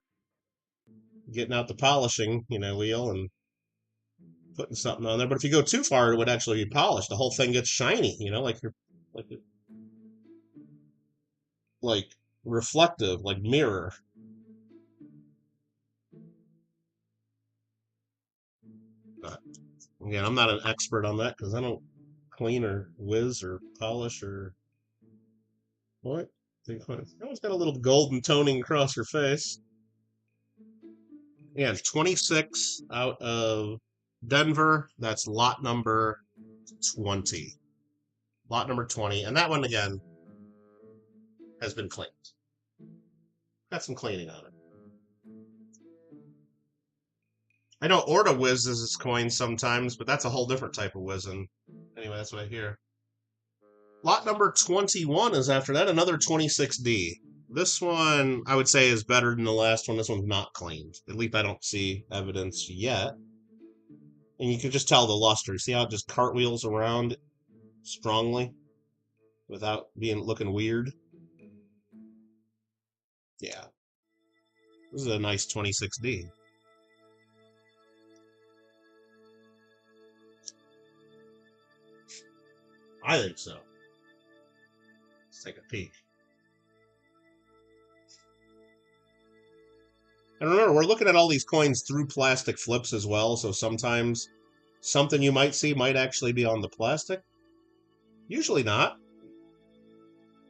Getting out the polishing, wheel and putting something on there. But if you go too far, it would actually be polished. The whole thing gets shiny, like reflective, like mirror. But again, I'm not an expert on that because I don't clean or whiz or polish or what. Always got a little golden toning across her face. Yeah, 26 out of Denver. That's lot number 20. Lot number 20. And that one, again, has been cleaned. Got some cleaning on it. I know Orta whizzes its coins sometimes, but that's a whole different type of whizzing. Anyway, that's what I hear. Lot number 21 is after that, another 26D. This one, I would say, is better than the last one. This one's not cleaned. At least I don't see evidence yet. And you can just tell the luster. See how it just cartwheels around strongly without looking weird? Yeah. This is a nice 26D. I think so. Let's take a peek. And remember, we're looking at all these coins through plastic flips as well, so sometimes something you might see might actually be on the plastic. Usually not.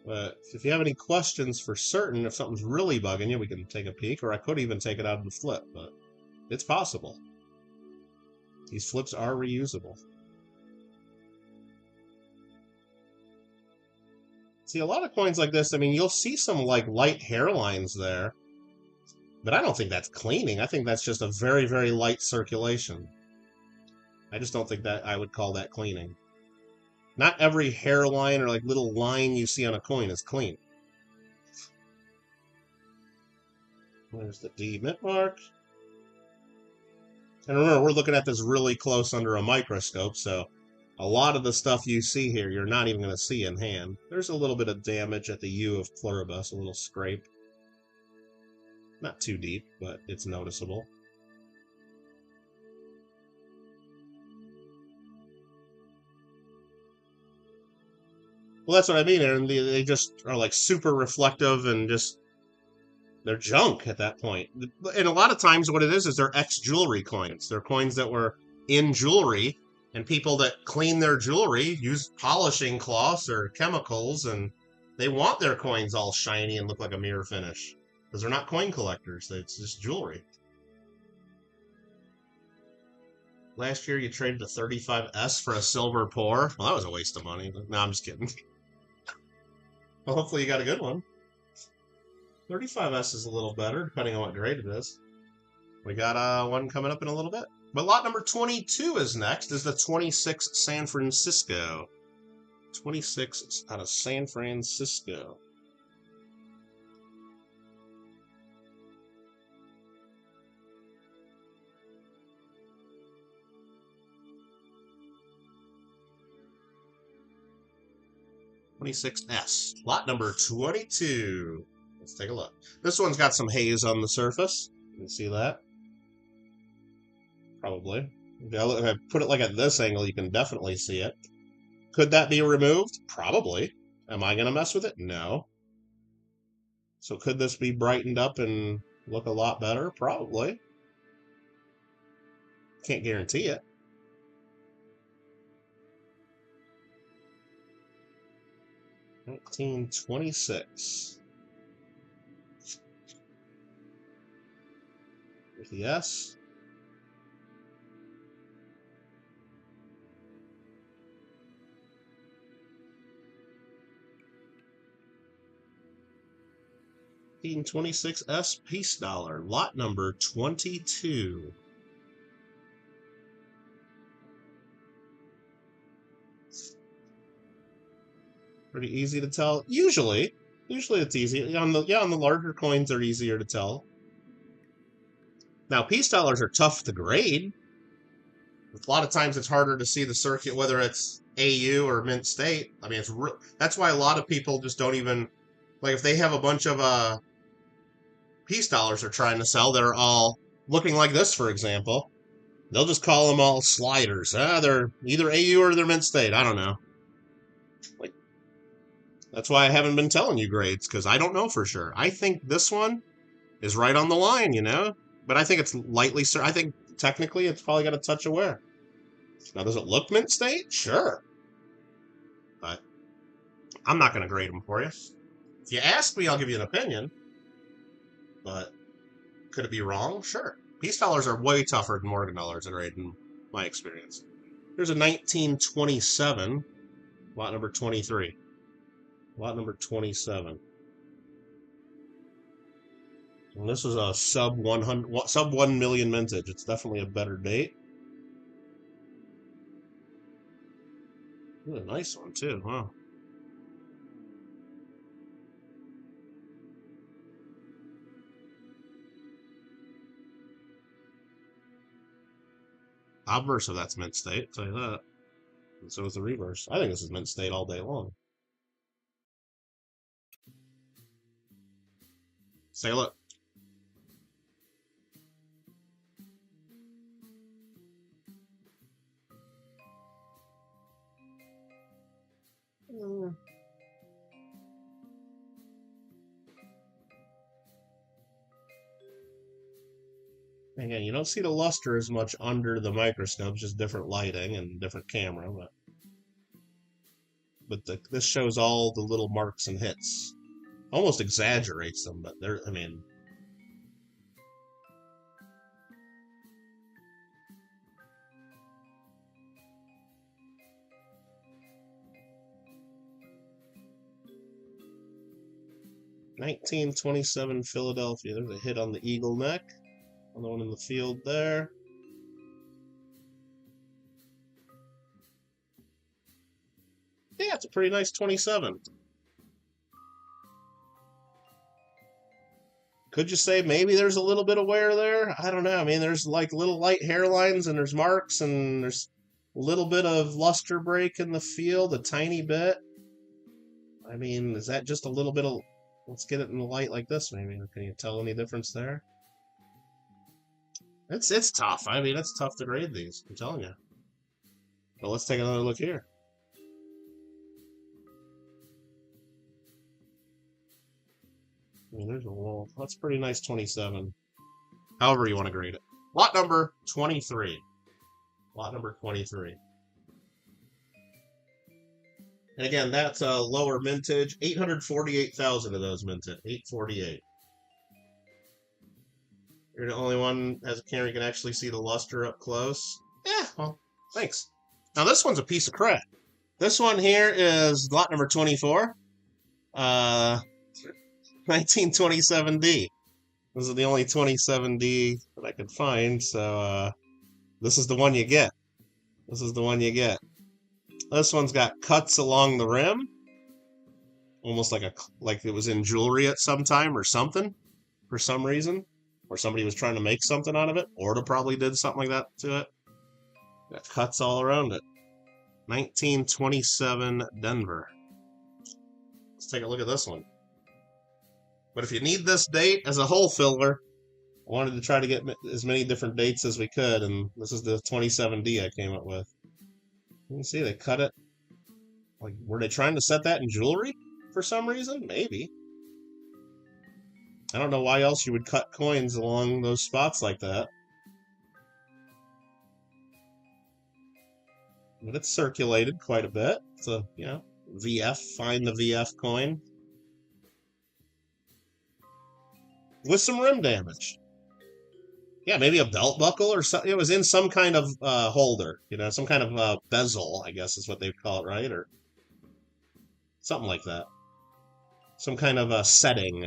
But if you have any questions for certain, if something's really bugging you, we can take a peek, or I could even take it out of the flip, but it's possible. These flips are reusable. See, a lot of coins like this, I mean, you'll see some like light hairlines there, but I don't think that's cleaning. I think that's just a very, very light circulation. I just don't think that I would call that cleaning. Not every hairline or like little line you see on a coin is clean. There's the D mint mark. And remember, we're looking at this really close under a microscope, so a lot of the stuff you see here, you're not even going to see in hand. There's a little bit of damage at the U of pluribus, a little scrape. Not too deep, but it's noticeable. Well, that's what I mean, and they just are like super reflective and just, they're junk at that point. And a lot of times what it is they're ex-jewelry coins. They're coins that were in jewelry, and people that clean their jewelry use polishing cloths or chemicals, and they want their coins all shiny and look like a mirror finish. Because they're not coin collectors. It's just jewelry. Last year you traded a 35S for a silver pour. Well, that was a waste of money. No, I'm just kidding. Well, hopefully you got a good one. 35S is a little better, depending on what grade it is. We got one coming up in a little bit. But lot number 22 is next, is the 26 San Francisco. 26 out of San Francisco. $26S. Lot number 22. Let's take a look. This one's got some haze on the surface. You can see that. Probably. If I put it like at this angle, you can definitely see it. Could that be removed? Probably. Am I going to mess with it? No. So could this be brightened up and look a lot better? Probably. Can't guarantee it. $19.26. With the S. $19.26S piece dollar. Lot number 22. Pretty easy to tell. Usually it's easy. On the larger coins are easier to tell. Now piece dollars are tough to grade. A lot of times it's harder to see the circuit, whether it's AU or mint state. I mean, that's why a lot of people just don't even Like if they have a bunch of peace dollars they're trying to sell that are all looking like this, for example, they'll just call them all sliders. They're either AU or they're mint state. I don't know. Like, that's why I haven't been telling you grades, because I don't know for sure. I think this one is right on the line, you know? But I think it's lightly... I think technically it's probably got a touch of wear. Now, does it look mint state? Sure. But I'm not going to grade them for you. If you ask me, I'll give you an opinion. But could it be wrong? Sure. Peace dollars are way tougher than Morgan dollars to grade in my experience. Here's a 1927, lot number 23. Lot number 27. And this is a sub 1 million mintage. It's definitely a better date. Ooh, a nice one too. Wow. Obverse of that's mint state, I'll tell you that. And so is the reverse. I think this is mint state all day long. Say look. Again, you don't see the luster as much under the microscope, just different lighting and different camera, but this shows all the little marks and hits. Almost exaggerates them, but they're, I mean... "1927 Philadelphia." There's a hit on the eagle neck. Another one in the field there. Yeah, it's a pretty nice 27. Could you say maybe there's a little bit of wear there? I don't know. I mean, there's like little light hairlines and there's marks and there's a little bit of luster break in the field, a tiny bit. I mean, is that just a little bit of... Let's get it in the light like this, maybe. Can you tell any difference there? It's tough. I mean, it's tough to grade these. I'm telling you. But let's take another look here. I mean, there's a little... That's pretty nice 27. However you want to grade it. Lot number 23. Lot number 23. And again, that's a lower mintage. 848,000 of those minted. 848. You're the only one as a camera you can actually see the luster up close. Yeah, well, thanks. Now this one's a piece of crap. This one here is lot number 24. 1927D. This is the only 27D that I could find, so this is the one you get. This is the one you get. This one's got cuts along the rim, almost like it was in jewelry at some time or something, for some reason, or somebody was trying to make something out of it. Orta probably did something like that to it. Got cuts all around it. 1927 Denver. Let's take a look at this one. But if you need this date as a hole filler, I wanted to try to get as many different dates as we could, and this is the 27D I came up with. You can see they cut it. Like, were they trying to set that in jewelry for some reason? Maybe. I don't know why else you would cut coins along those spots like that. But it's circulated quite a bit. It's a, you know, VF, find the VF coin. With some rim damage. Yeah, maybe a belt buckle or something. It was in some kind of holder, you know, some kind of bezel, I guess is what they'd call it, right? Or something like that. Some kind of setting.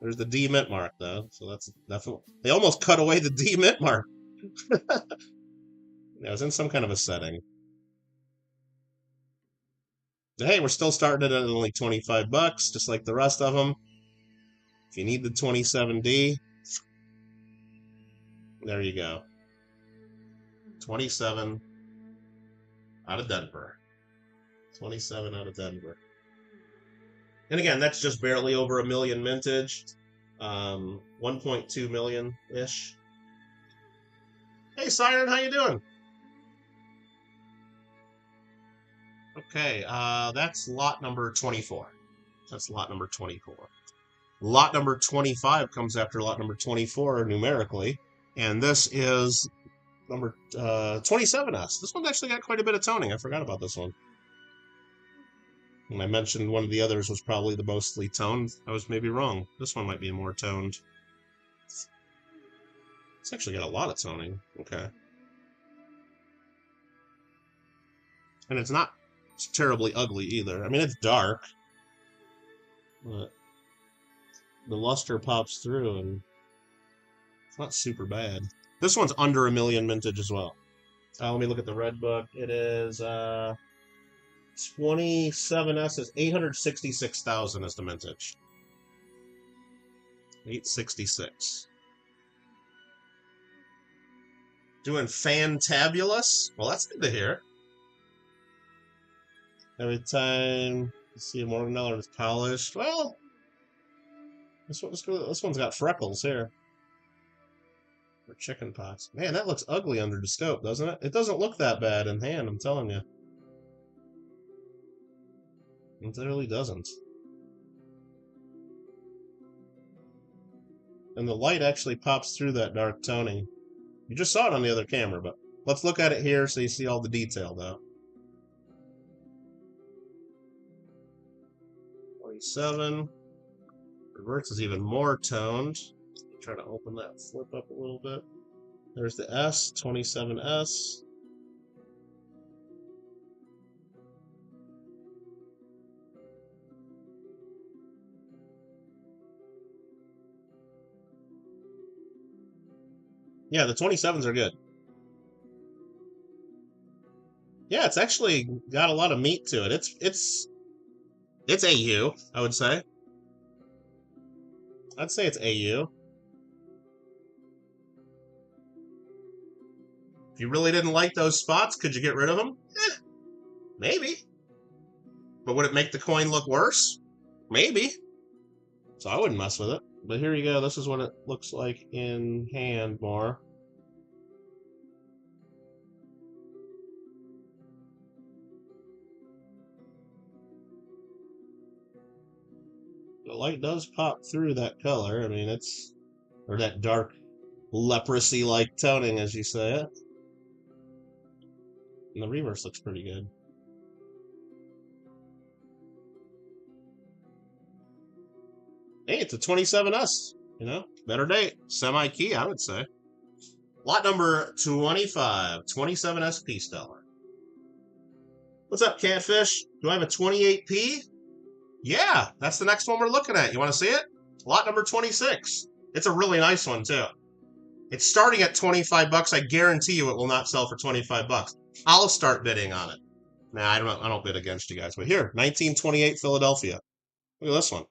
There's the D mint mark, though, so that's definitely... They almost cut away the D mint mark. It was in some kind of a setting. But hey, we're still starting it at only 25 bucks, just like the rest of them. If you need the 27D, there you go. 27 out of Denver. 27 out of Denver. And again, that's just barely over 1 million mintage. 1.2 million-ish. Hey, Siren, how you doing? Okay, that's lot number 24. That's lot number 24. Lot number 25 comes after lot number 24 numerically, and this is number 27S. This one's actually got quite a bit of toning. I forgot about this one. When I mentioned one of the others was probably the mostly toned, I was maybe wrong. This one might be more toned. It's actually got a lot of toning. Okay. And it's not terribly ugly either. I mean, it's dark, but the luster pops through and it's not super bad. This one's under 1 million mintage as well. Let me look at the red book. It is 27S is 866,000 is the mintage. 866. Doing fantabulous? Well, that's good to hear. Every time you see a Morgan Dollar is polished. Well, this one's got freckles here. Or chicken pox. Man, that looks ugly under the scope, doesn't it? It doesn't look that bad in hand, I'm telling you. It really doesn't. And the light actually pops through that dark toning. You just saw it on the other camera, but let's look at it here so you see all the detail, though. 47. Reverse is even more toned. Try to open that flip up a little bit. There's the S, 27S. Yeah, the 27s are good. Yeah, it's actually got a lot of meat to it. It's AU, I would say. I'd say it's AU. If you really didn't like those spots, could you get rid of them? Maybe. But would it make the coin look worse? Maybe. So I wouldn't mess with it. But here you go. This is what it looks like in hand more. The light does pop through that color. I mean, or that dark leprosy-like toning, as you say it. And the reverse looks pretty good. Hey, it's a 27S. You know, better date. Semi-key, I would say. Lot number 25, 27SP Stellar. What's up, Catfish? Do I have a 28P? Yeah, that's the next one we're looking at. You want to see it? Lot number 26. It's a really nice one, too. It's starting at 25 bucks. I guarantee you it will not sell for 25 bucks. I'll start bidding on it. Nah, I don't bid against you guys. But here, 1928 Philadelphia. Look at this one.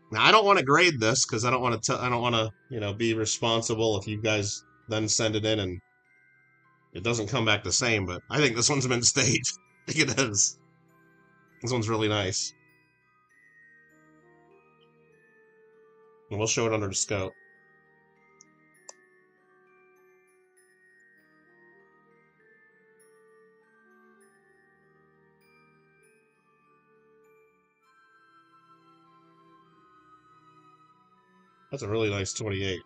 Now I don't want to grade this because I don't want to be responsible if you guys then send it in and it doesn't come back the same. But I think this one's been staged. I think it is. This one's really nice. And we'll show it under the scope. That's a really nice 28.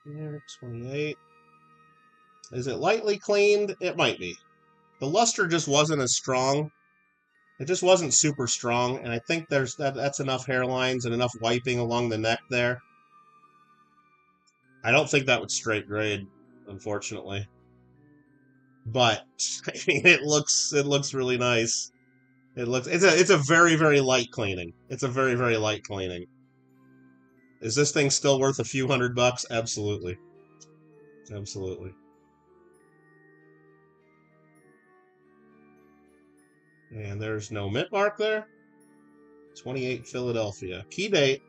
There, 28. Is it lightly cleaned? It might be. The luster just wasn't as strong. It just wasn't super strong, and I think that's enough hairlines and enough wiping along the neck there. I don't think that would straight grade, unfortunately. But I mean, it looks really nice. It's a very, very light cleaning. It's a very, very light cleaning. Is this thing still worth a few $100? Absolutely. Absolutely. And there's no mint mark there. 28 Philadelphia. Key date.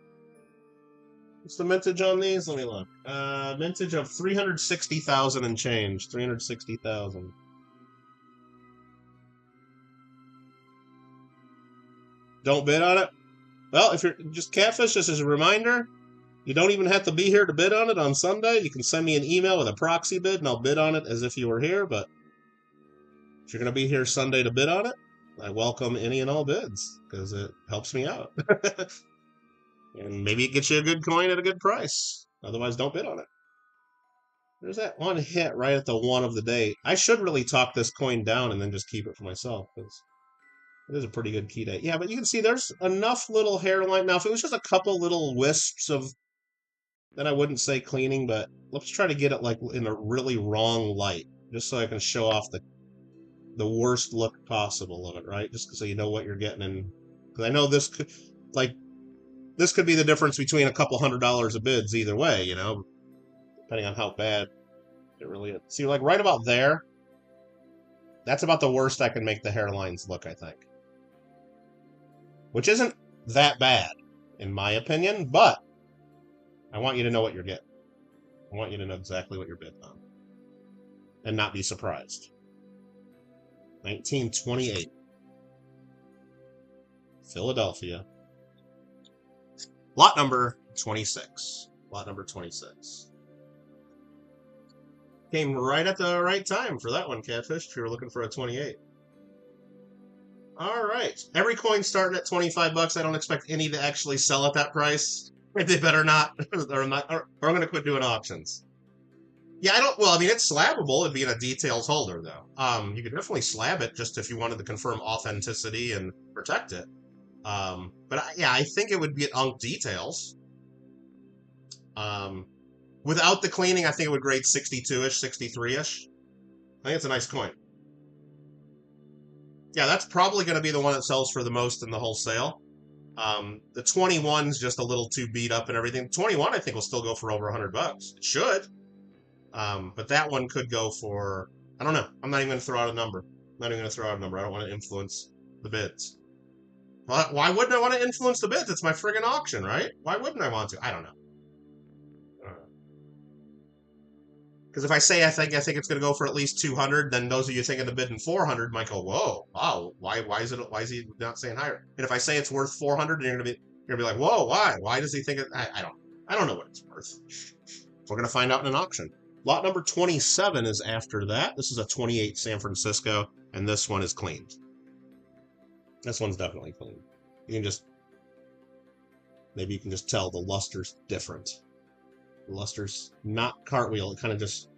What's the mintage on these? Let me look. Mintage of 360,000 and change. 360,000. Don't bid on it? Well, if you're just Catfish, just as a reminder, you don't even have to be here to bid on it on Sunday. You can send me an email with a proxy bid, and I'll bid on it as if you were here. But if you're going to be here Sunday to bid on it, I welcome any and all bids because it helps me out. And maybe it gets you a good coin at a good price. Otherwise, don't bid on it. There's that one hit right at the one of the day. I should really talk this coin down and then just keep it for myself because it is a pretty good key day. Yeah, but you can see there's enough little hairline. Now, if it was just a couple little wisps of, then I wouldn't say cleaning, but let's try to get it like in a really wrong light, just so I can show off the worst look possible of it, right? Just so you know what you're getting in. Because I know this could, this could be the difference between a couple $100 of bids either way, you know, depending on how bad it really is. See, like right about there, that's about the worst I can make the hairlines look, I think. Which isn't that bad, in my opinion, but I want you to know what you're getting. I want you to know exactly what you're bidding on. And not be surprised. 1928. Philadelphia. Lot number 26. Lot number 26. Came right at the right time for that one, Catfish, if you were looking for a 28. All right. Every coin starting at 25 bucks. I don't expect any to actually sell at that price. They better not, or I'm going to quit doing auctions. Yeah, I mean, it's slabbable. It'd be in a details holder, though. You could definitely slab it just if you wanted to confirm authenticity and protect it. But yeah, I think it would be at Unk Details. Without the cleaning, I think it would grade 62-ish, 63-ish. I think it's a nice coin. Yeah, that's probably going to be the one that sells for the most in the whole sale. The 21's just a little too beat up and everything. 21, I think, will still go for over 100 bucks. It should. But that one could go for, I don't know. I'm not even going to throw out a number. I'm not even going to throw out a number. I don't want to influence the bids. Well, why wouldn't I want to influence the bids? It's my friggin' auction, right? Why wouldn't I want to? I don't know. Because if I say I think it's going to go for at least 200, then those of you thinking the bidding 400 might go, whoa, wow, why is he not saying higher? And if I say it's worth 400, you're going to be like, whoa, why? Why does he think it? I don't know what it's worth. We're going to find out in an auction. Lot number 27 is after that. This is a 28 San Francisco, and this one is cleaned. This one's definitely clean. Maybe you can just tell the luster's different. The luster's not cartwheel. It kind of just,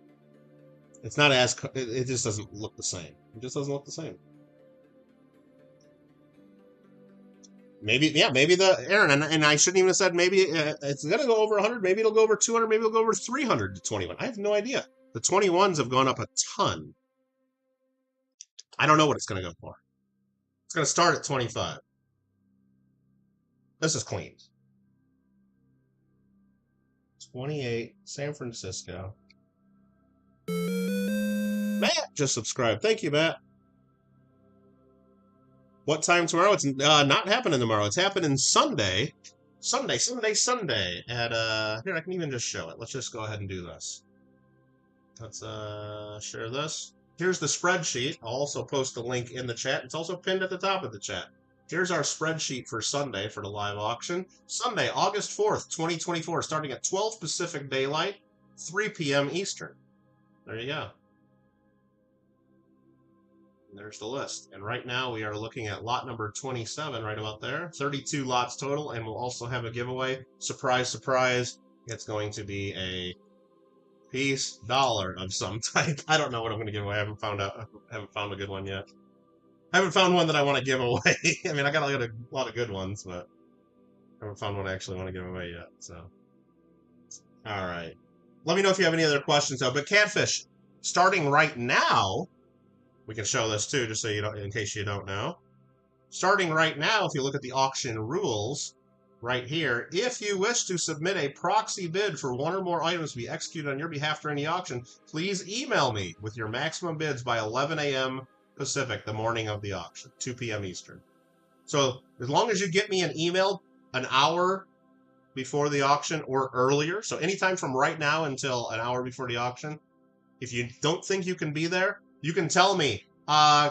it's not as, it just doesn't look the same. It just doesn't look the same. Maybe, yeah, maybe Aaron, and I shouldn't even have said maybe it's going to go over 100. Maybe it'll go over 200. Maybe it'll go over 300 to 21. I have no idea. The 21s have gone up a ton. I don't know what it's going to go for. It's going to start at 25. This is clean. 28, San Francisco. Matt just subscribed. Thank you, Matt. What time tomorrow? It's not happening tomorrow. It's happening Sunday. Sunday at, here, I can even just show it. Let's just go ahead and do this. Let's share this. Here's the spreadsheet. I'll also post a link in the chat. It's also pinned at the top of the chat. Here's our spreadsheet for Sunday for the live auction. Sunday, August 4th, 2024, starting at 12 Pacific Daylight, 3 p.m. Eastern. There you go. And there's the list. And right now we are looking at lot number 27 right about there. 32 lots total, and we'll also have a giveaway. Surprise, surprise. It's going to be a piece dollar of some type. I don't know what I'm going to give away. I haven't found a good one yet. I haven't found one that I want to give away. I mean, I got a lot of good ones, but I haven't found one I actually want to give away yet. So, all right. Let me know if you have any other questions, though. But Catfish, starting right now, we can show this too, just so you don't, in case you don't know. Starting right now, if you look at the auction rules right here, if you wish to submit a proxy bid for one or more items to be executed on your behalf during the auction, please email me with your maximum bids by 11 a.m. Pacific, the morning of the auction, 2 p.m. Eastern. So as long as you get me an email an hour before the auction or earlier, so anytime from right now until an hour before the auction, if you don't think you can be there, you can tell me,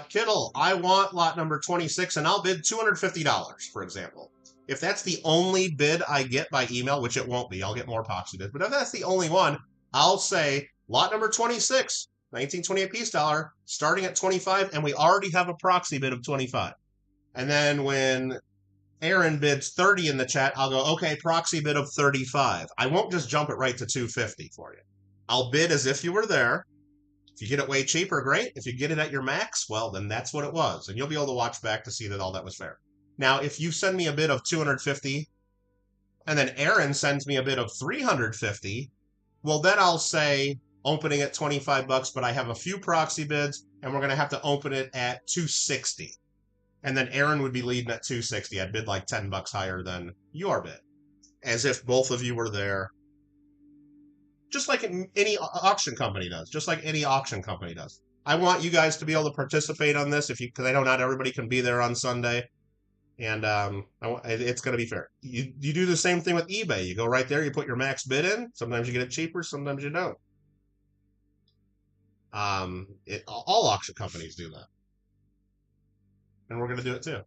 Kittle, I want lot number 26 and I'll bid $250, for example. If that's the only bid I get by email, which it won't be, I'll get more epoxy bids, but if that's the only one, I'll say lot number 26, 1928 piece dollar, starting at 25, and we already have a proxy bid of 25. And then when Aaron bids 30 in the chat, I'll go, okay, proxy bid of 35. I won't just jump it right to 250 for you. I'll bid as if you were there. If you get it way cheaper, great. If you get it at your max, well, then that's what it was. And you'll be able to watch back to see that all that was fair. Now, if you send me a bid of 250 and then Aaron sends me a bid of 350, well, then I'll say opening at 25 bucks, but I have a few proxy bids and we're going to have to open it at 260. And then Aaron would be leading at 260. I'd bid like 10 bucks higher than your bid, as if both of you were there. Just like any auction company does. Just like any auction company does. I want you guys to be able to participate on this, because I know not everybody can be there on Sunday. And it's going to be fair. You do the same thing with eBay. You go right there, you put your max bid in. Sometimes you get it cheaper, sometimes you don't. All auction companies do that. And we're going to do it too.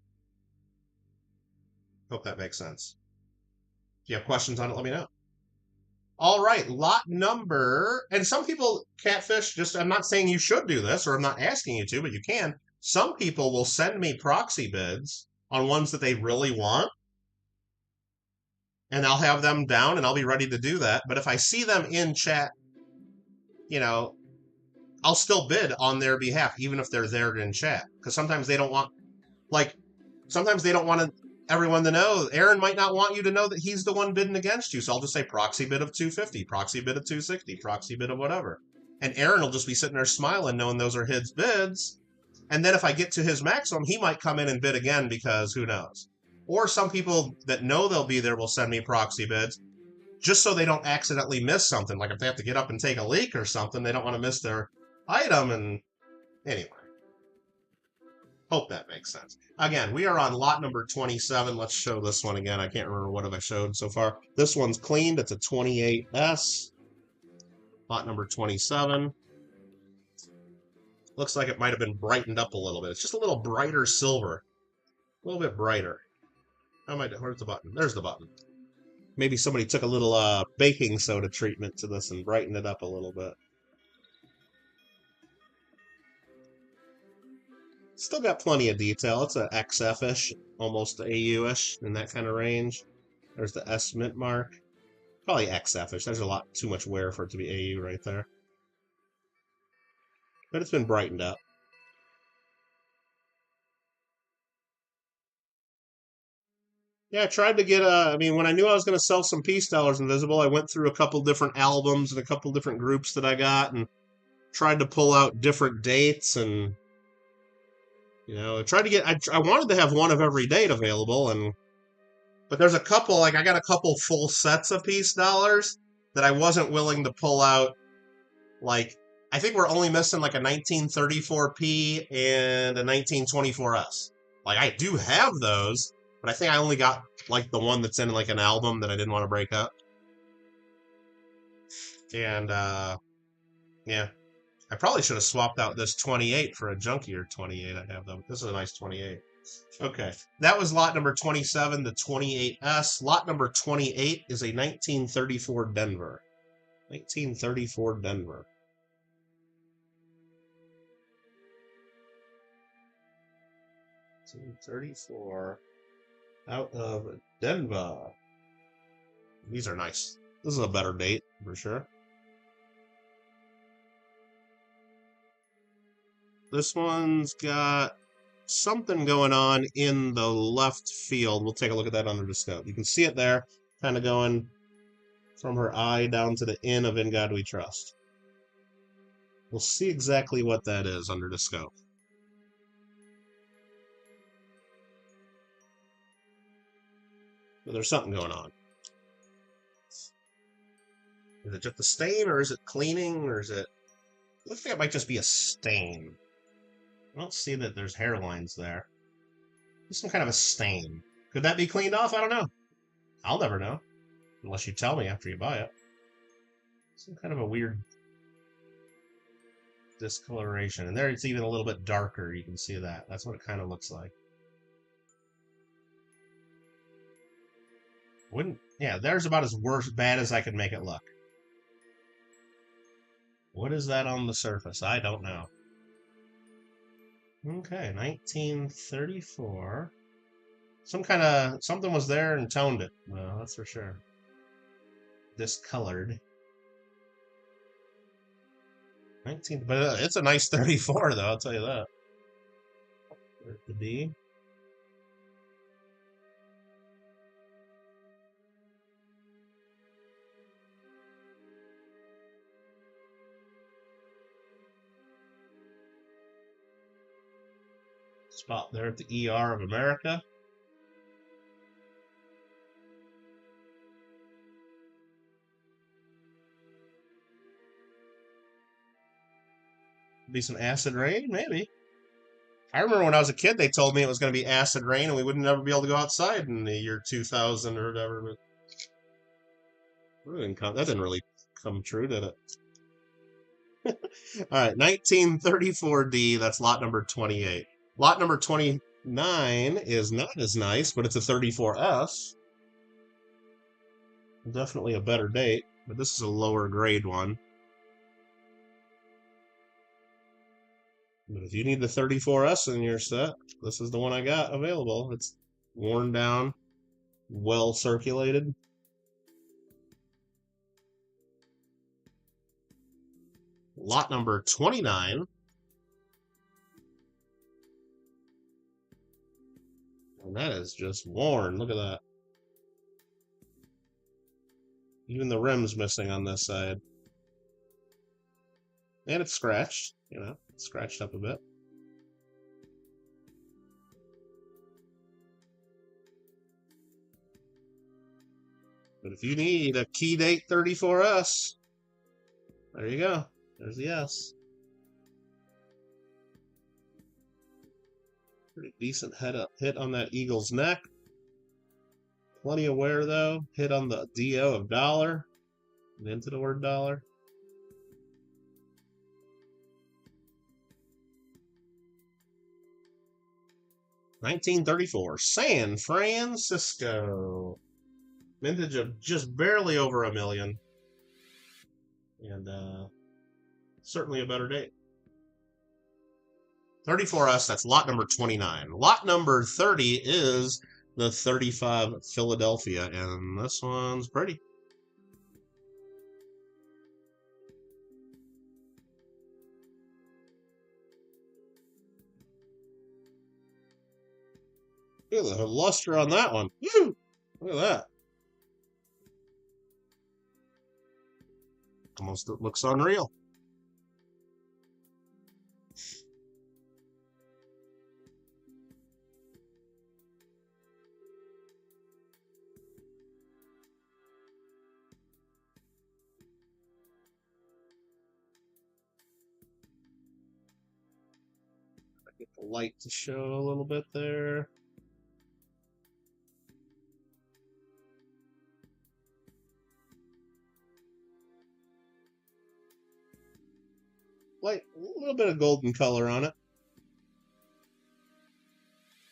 Hope that makes sense. If you have questions on it, let me know. All right, lot number, and some people catfish, I'm not saying you should do this, or I'm not asking you to, but you can. Some people will send me proxy bids on ones that they really want, and I'll have them down and I'll be ready to do that. But if I see them in chat, I'll still bid on their behalf, even if they're there in chat, because sometimes they don't want, everyone to know. Aaron might not want you to know that he's the one bidding against you. So I'll just say proxy bid of 250, proxy bid of 260, proxy bid of whatever. And Aaron will just be sitting there smiling, knowing those are his bids. And then if I get to his maximum, he might come in and bid again, because who knows? Or some people that know they'll be there will send me proxy bids just so they don't accidentally miss something. Like if they have to get up and take a leak or something, they don't want to miss their item. And anyway. Hope that makes sense. Again, we are on lot number 27. Let's show this one again. I can't remember what have I showed so far. This one's cleaned. It's a 28S. Lot number 27. Looks like it might have been brightened up a little bit. It's just a little brighter silver. A little bit brighter. Where's the button? There's the button. Maybe somebody took a little baking soda treatment to this and brightened it up a little bit. Still got plenty of detail. It's a XF-ish, almost AU-ish, in that kind of range. There's the S mint mark. Probably XF-ish. There's a lot too much wear for it to be AU right there. But it's been brightened up. Yeah, I tried to get when I knew I was going to sell some Peace Dollars Invisible, I went through a couple different albums and a couple different groups that I got and tried to pull out different dates and... I tried to get, I wanted to have one of every date available, but there's a couple, I got a couple full sets of Peace Dollars that I wasn't willing to pull out. I think we're only missing a 1934P and a 1924S. I do have those, but I think I only got, the one that's in, an album that I didn't want to break up. And, yeah. I probably should have swapped out this 28 for a junkier 28 I have, though. This is a nice 28. Okay. That was lot number 27, the 28S. Lot number 28 is a 1934 Denver. 1934 Denver. 1934 out of Denver. These are nice. This is a better date, for sure. This one's got something going on in the left field. We'll take a look at that under the scope. You can see it there, kind of going from her eye down to the "In" of "In God We Trust." We'll see exactly what that is under the scope. But there's something going on. Is it just a stain, or is it cleaning, or is it... Looks like it might just be a stain. I don't see that there's hairlines there. There's some kind of a stain. Could that be cleaned off? I don't know. I'll never know. Unless you tell me after you buy it. Some kind of a weird discoloration. And there it's even a little bit darker. You can see that. That's what it kind of looks like. Yeah, there's about as bad as I could make it look. What is that on the surface? I don't know. Okay, 1934. Something was there and toned it. Well, that's for sure. Discolored. But it's a nice 34 though, I'll tell you that. There's the D. Spot there at the ER of America. Be some acid rain, maybe. I remember when I was a kid, they told me it was going to be acid rain and we wouldn't ever be able to go outside in the year 2000 or whatever. But that didn't really come true, did it? All right, 1934D, that's lot number 28. Lot number 29 is not as nice, but it's a 34S. Definitely a better date, but this is a lower grade one. But if you need the 34S in your set, this is the one I got available. It's worn down, well circulated. Lot number 29. And that is just worn. Look at that. Even the rim's missing on this side. And it's scratched, you know, scratched up a bit. But if you need a key date 34S, there you go. There's the S. Pretty decent hit on that eagle's neck. Plenty of wear though. Hit on the DO of dollar and into the word dollar. $1934, San Francisco. Vintage of just barely over $1 million. And certainly a better date. 34S, that's lot number 29. Lot number 30 is the 35 Philadelphia, and this one's pretty. Look at the luster on that one. Woo! Look at that. Almost looks unreal. Get the light to show a little bit there. Light, a little bit of golden color on it.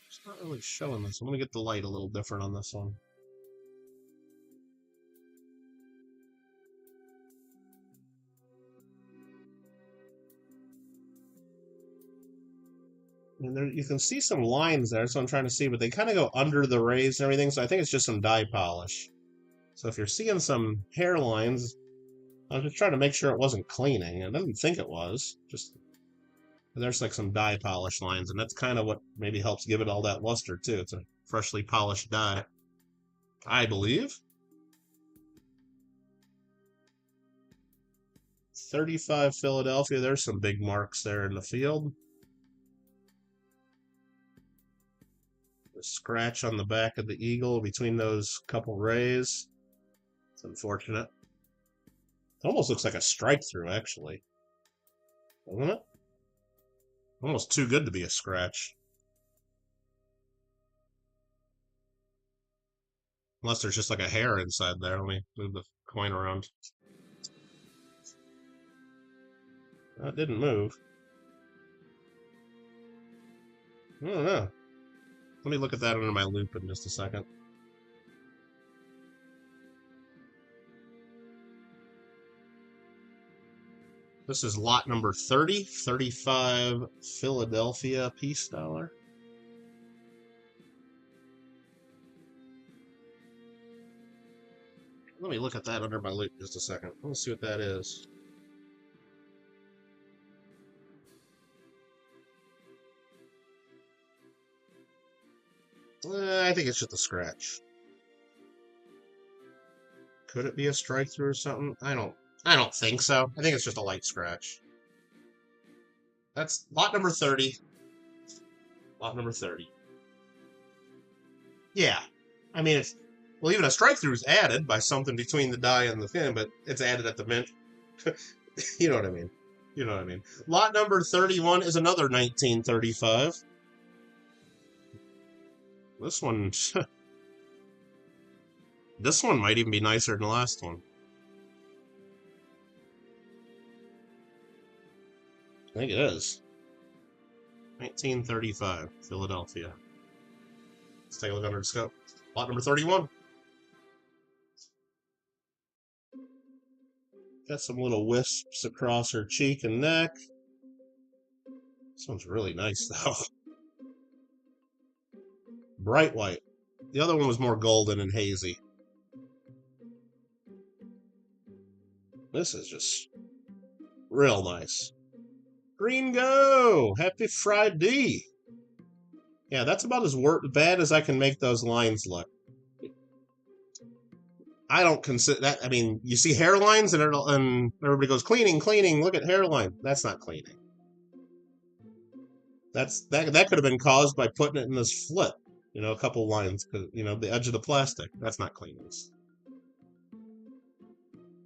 It's not really showing this. I'm going to get the light a little different on this one. And there, you can see some lines there, so I'm trying to see, but they kind of go under the rays and everything, so I think it's just some dye polish. So if you're seeing some hairlines, I was just trying to make sure it wasn't cleaning. I didn't think it was. Just there's like some dye polish lines, and that's kind of what maybe helps give it all that luster too. It's a freshly polished dye, I believe. 35 Philadelphia. There's some big marks there in the field. The scratch on the back of the eagle between those couple rays. It's unfortunate. It almost looks like a strike through, actually. Doesn't it? Almost too good to be a scratch. Unless there's just like a hair inside there. Let me move the coin around. That didn't move. I don't know. Let me look at that under my loop in just a second. This is lot number 30, 35 Philadelphia peace dollar. Let me look at that under my loop just a second. Let's see what that is. I think it's just a scratch. Could it be a strike through or something? I don't think so. I think it's just a light scratch. That's lot number 30. Lot number 30. Yeah. I mean, it's... Well, even a strike through is added by something between the die and the thing, but it's added at the mint. You know what I mean. You know what I mean. Lot number 31 is another 1935. This one... This one might even be nicer than the last one. I think it is. 1935, Philadelphia. Let's take a look under the scope. Lot number 31. Got some little wisps across her cheek and neck. This one's really nice, though. Bright white. The other one was more golden and hazy. This is just real nice. Green go! Happy Friday! Yeah, that's about as bad as I can make those lines look. I don't consider that. I mean, you see hairlines and everybody goes, cleaning, cleaning, look at hairline. That's not cleaning. That could have been caused by putting it in this flip. You know, a couple lines, you know, the edge of the plastic. That's not cleaning.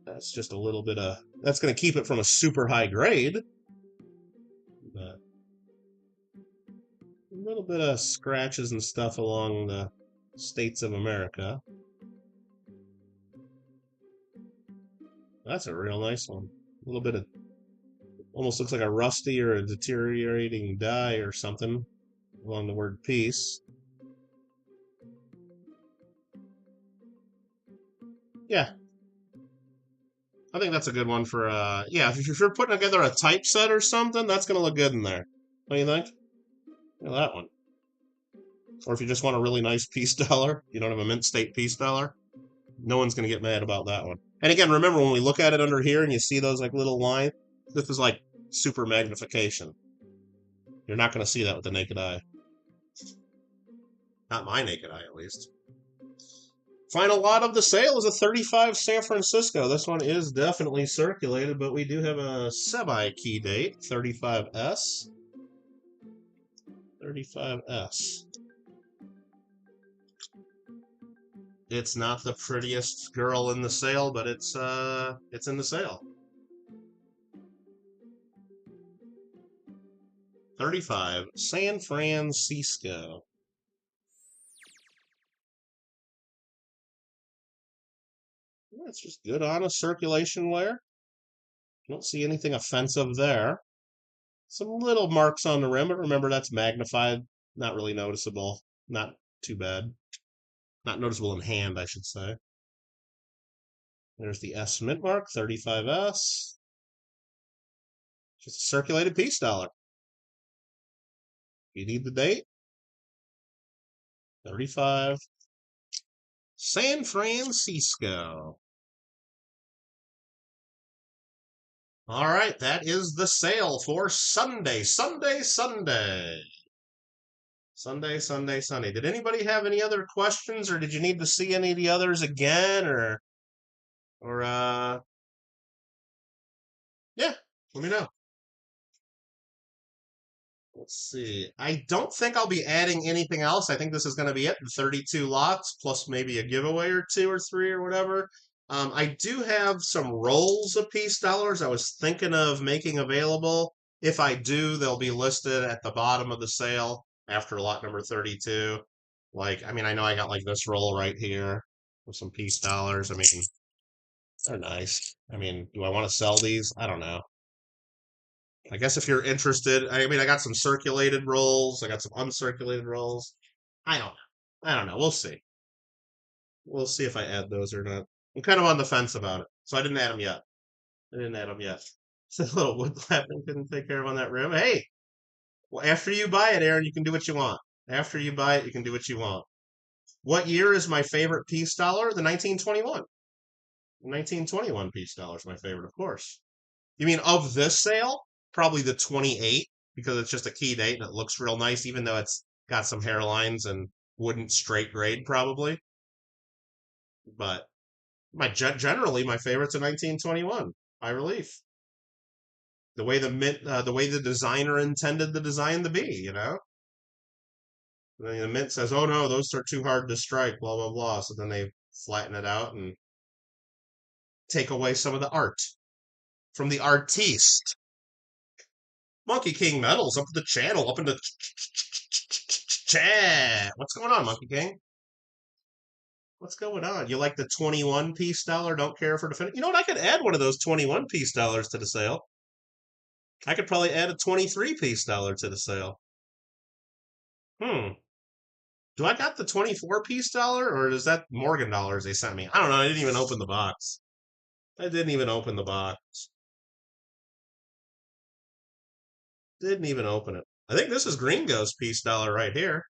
That's just a little bit of... That's going to keep it from a super high grade. But a little bit of scratches and stuff along the states of America. That's a real nice one. A little bit of... Almost looks like a rusty or a deteriorating die or something along the word peace. Yeah. I think that's a good one for, yeah, if you're putting together a typeset or something, that's going to look good in there. What do you think? Look at that one. Or if you just want a really nice peace dollar, you don't have a mint state peace dollar, no one's going to get mad about that one. And again, remember when we look at it under here and you see those like little lines, this is like super magnification. You're not going to see that with the naked eye. Not my naked eye, at least. Final lot of the sale is a 35 San Francisco. This one is definitely circulated, but we do have a semi-key date, 35S. 35S. It's not the prettiest girl in the sale, but it's in the sale. 35 San Francisco. That's just good, honest circulation wear. Don't see anything offensive there. Some little marks on the rim, but remember that's magnified. Not really noticeable. Not too bad. Not noticeable in hand, I should say. There's the S mint mark, 35S. Just a circulated peace dollar. You need the date? 35 San Francisco. All right, that is the sale for Sunday. Sunday. Did anybody have any other questions, or did you need to see any of the others again, or yeah, let me know. Let's see. I don't think I'll be adding anything else. I think this is going to be it. 32 lots, plus maybe a giveaway or 2 or 3 or whatever. I do have some rolls of peace dollars I was thinking of making available. If I do, they'll be listed at the bottom of the sale after lot number 32. Like, I mean, I know I got like this roll right here. with some piece dollars. I mean, they're nice. I mean, do I want to sell these? I don't know. I guess if you're interested, I mean, I got some circulated rolls. I got some uncirculated rolls. I don't know. I don't know. We'll see. We'll see if I add those or not. I'm kind of on the fence about it, so I didn't add them yet. I didn't add them yet. So a little wood clapping couldn't take care of on that rim. Hey, well, after you buy it, Aaron, you can do what you want. After you buy it, you can do what you want. What year is my favorite piece dollar? The 1921. 1921 piece dollar is my favorite, of course. You mean of this sale? Probably the 28 because it's just a key date and it looks real nice, even though it's got some hairlines and wouldn't straight grade probably. But generally my favorite's a 1921. High relief. The way the way the designer intended the design to be, you know. And then the mint says, "Oh no, those are too hard to strike." Blah blah blah. So then they flatten it out and take away some of the art from the artiste. Monkey King Metals up the channel, up in the chat. What's going on, Monkey King? What's going on? You like the 21 piece dollar? Don't care for defending. You know what? I could add one of those 21 piece dollars to the sale. I could probably add a 23 piece dollar to the sale. Do I got the 24 piece dollar or is that Morgan dollars they sent me? I don't know. I didn't even open the box. I didn't even open the box. Didn't even open it. I think this is Gringo's piece dollar right here.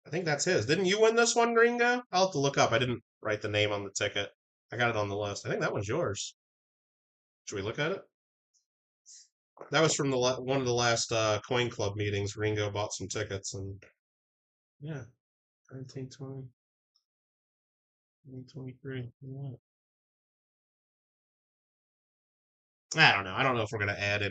I think that's his. Didn't you win this one, Gringo? I'll have to look up. I didn't write the name on the ticket. I got it on the list. I think that one's yours. Should we look at it? That was from the one of the last Coin Club meetings. Gringo bought some tickets and yeah, 1920, 1923. Yeah. I don't know. I don't know if we're gonna add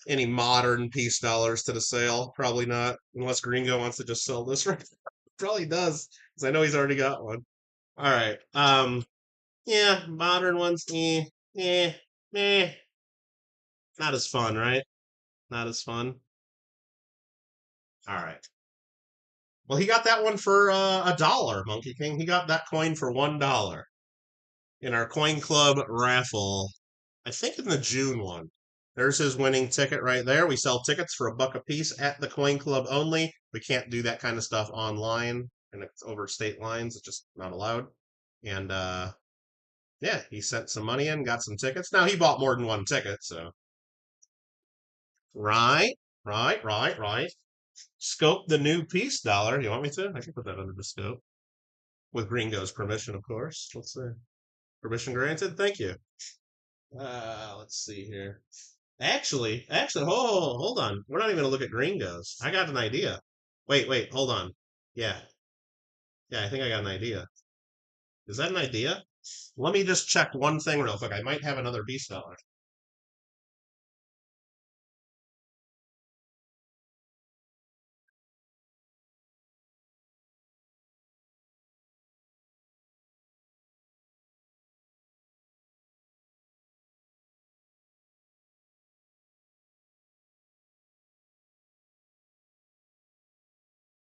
any modern piece dollars to the sale. Probably not, unless Gringo wants to just sell this right. Probably does, because I know he's already got one. All right. Yeah, modern ones, eh. Not as fun, right? Not as fun. All right. Well, he got that one for $1, Monkey King. He got that coin for $1 in our Coin Club raffle. I think in the June one. There's his winning ticket right there. We sell tickets for $1 a piece at the Coin Club only. We can't do that kind of stuff online, and it's over state lines. It's just not allowed. And yeah, he sent some money in, got some tickets. Now he bought more than one ticket, so right. Scope the new piece dollar. You want me to? I can put that under the scope with Gringo's permission, of course. Let's see. Permission granted. Thank you. Let's see here. Actually, hold on. We're not even gonna look at Gringos. I got an idea. Wait, hold on. Yeah, I think I got an idea. Is that an idea? Let me just check one thing real quick. I might have another beast dollar.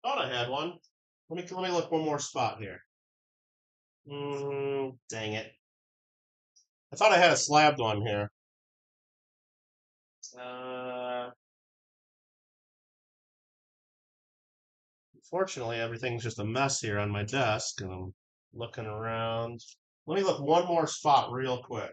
Thought I had one. Let me look one more spot here. Dang it. I thought I had a slabbed one here. Unfortunately, everything's just a mess here on my desk, and I'm looking around. Let me look one more spot real quick.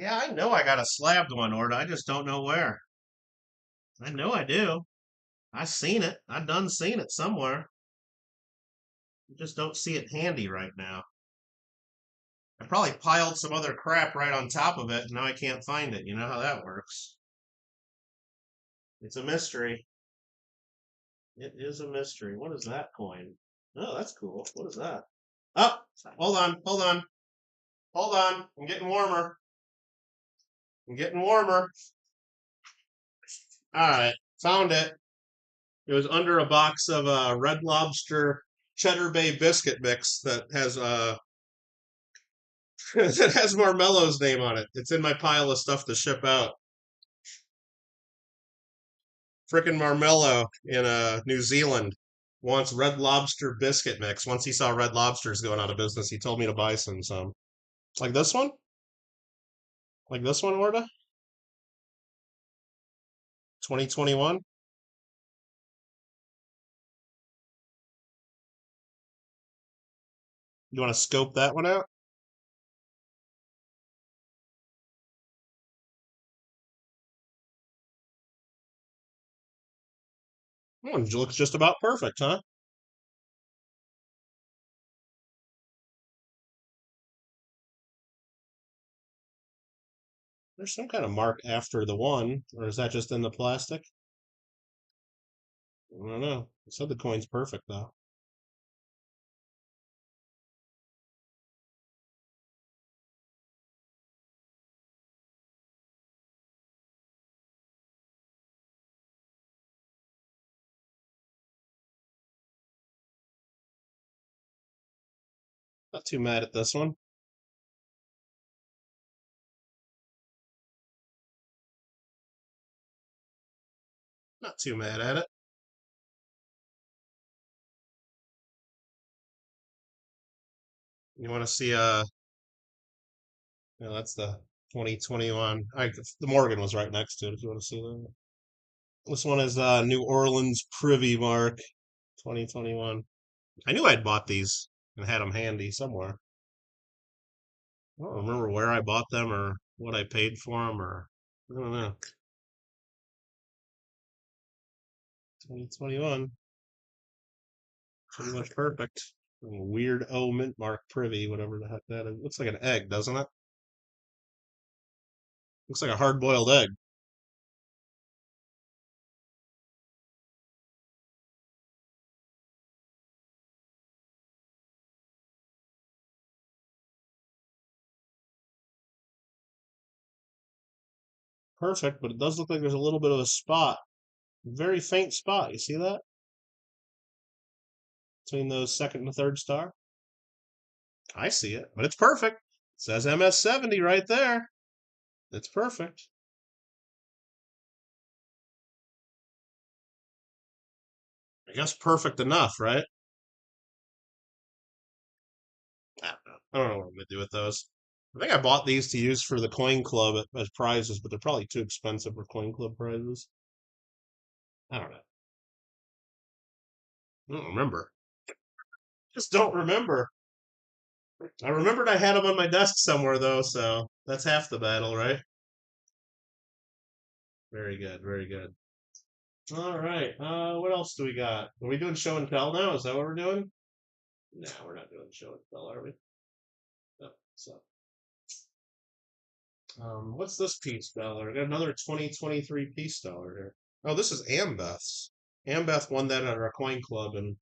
Yeah, I know I got a slabbed one, Orda. I just don't know where. I know I do. I seen it. I done seen it somewhere. I just don't see it handy right now. I probably piled some other crap right on top of it, and now I can't find it. You know how that works. It's a mystery. It is a mystery. What is that coin? Oh, that's cool. What is that? Oh, hold on. I'm getting warmer. I'm getting warmer. All right, found it. It was under a box of Red Lobster Cheddar Bay biscuit mix that has that has Marmello's name on it. It's in my pile of stuff to ship out. Frickin' Marmello in New Zealand wants Red Lobster biscuit mix. Once he saw Red Lobster's going out of business, he told me to buy some. Like this one? Like this one, Orda? 2021? You want to scope that one out? Oh, it looks just about perfect, huh? There's some kind of mark after the one, or is that just in the plastic? I don't know. It said the coin's perfect, though. Not too mad at this one. Not too mad at it. You want to see, that's the 2021. The Morgan was right next to it, if you want to see that. This one is New Orleans Privy Mark 2021. I knew I'd bought these and had them handy somewhere. I don't remember where I bought them or what I paid for them or I don't know. 2021. Pretty much perfect. Weird O mint mark privy, whatever the heck that is. Looks like an egg, doesn't it? Looks like a hard boiled egg. Perfect, but it does look like there's a little bit of a spot. Very faint spot. You see that? Between those second and third star? I see it, but it's perfect. It says MS70 right there. It's perfect. I guess perfect enough, right? I don't know what I'm gonna do with those. I think I bought these to use for the coin club as prizes, but they're probably too expensive for coin club prizes. I don't know. I don't remember. Just don't remember. I remembered I had them on my desk somewhere though, so that's half the battle, right? Very good, very good. All right. What else do we got? Are we doing show and tell now? Is that what we're doing? No, we're not doing show and tell, are we? No. So, what's this piece dollar? I got another 2023 piece dollar here. Oh, this is Ambeth's. Ambeth won that at our coin club, and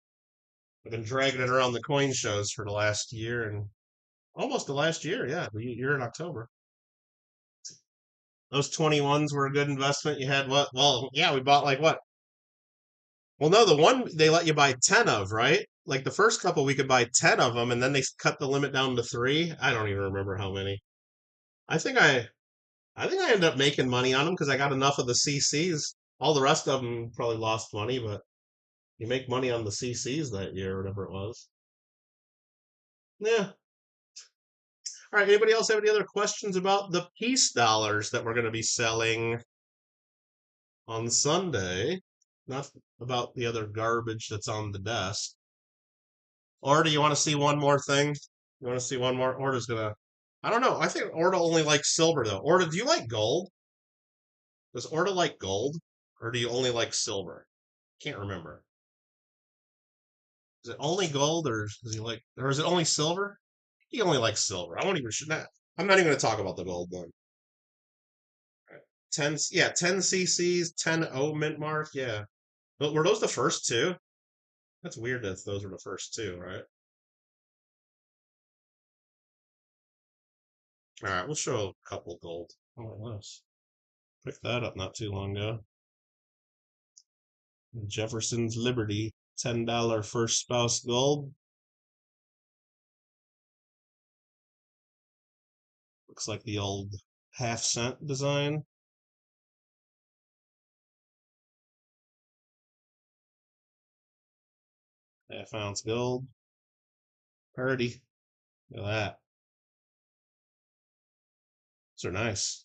I've been dragging it around the coin shows for the last year and almost the last year. Yeah, the year in October. Those 21s were a good investment. You had what? Well, yeah, we bought like what? Well, no, the one they let you buy 10 of, right? Like the first couple, we could buy 10 of them, and then they cut the limit down to three. I don't even remember how many. I think I, I think I ended up making money on them because I got enough of the CCs. All the rest of them probably lost money, but you make money on the CCs that year, or whatever it was. Yeah. All right. Anybody else have any other questions about the peace dollars that we're going to be selling on Sunday? Not about the other garbage that's on the desk. Or do you want to see one more thing? You want to see one more? Orta's gonna. I don't know. I think Orta only likes silver though. Orta, do you like gold? Does Orta like gold, or do you only like silver? Can't remember. Is it only gold, or does he like, or is it only silver? He only likes silver. I won't even. Should not. I'm not even gonna talk about the gold one. All right. 10, yeah, 10 CCs, 10 O mint mark, yeah. But were those the first two? That's weird that those were the first two, right? All right, we'll show a couple gold. Oh, nice. Picked that up not too long ago. Jefferson's Liberty, $10 first spouse gold. Looks like the old half-cent design. Half-ounce gold. Purdy. Look at that. These are nice.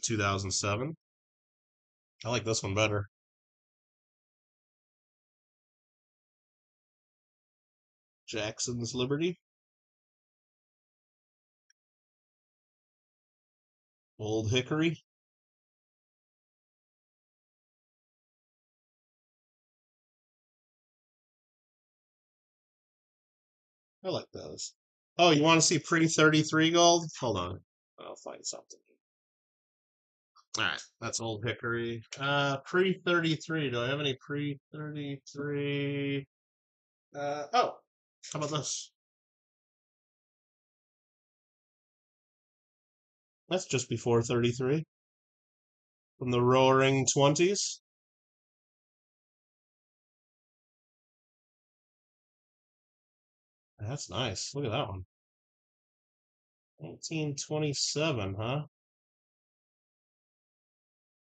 2007. I like this one better. Jackson's Liberty. Old Hickory. I like those. Oh, you want to see pre-33 gold? Hold on. I'll find something. All right, that's Old Hickory. Pre-33. Do I have any pre-33? Oh, how about this? That's just before 33. From the Roaring 20s. That's nice. Look at that one. 1927, huh?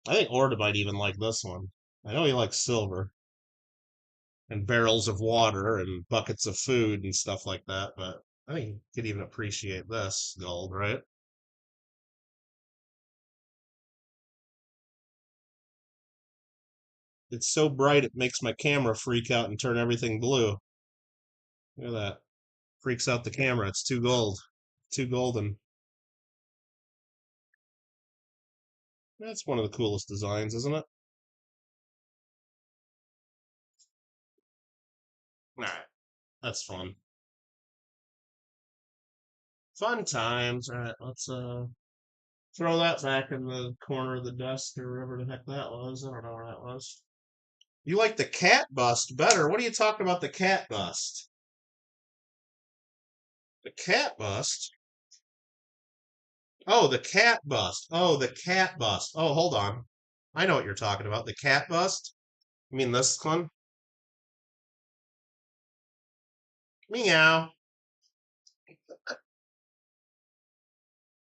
I think Orta might even like this one. I know he likes silver and barrels of water and buckets of food and stuff like that, but I think he could even appreciate this gold, right? It's so bright it makes my camera freak out and turn everything blue. Look at that. Freaks out the camera. It's too gold. Too golden. That's one of the coolest designs, isn't it? Alright. That's fun. Fun times. Alright, let's throw that back in the corner of the desk or wherever the heck that was. I don't know where that was. You like the cat bust better. What are you talking about the cat bust? The cat bust? Oh, the cat bust. Oh, the cat bust. Oh, hold on. I know what you're talking about. The cat bust? You mean this one? Meow.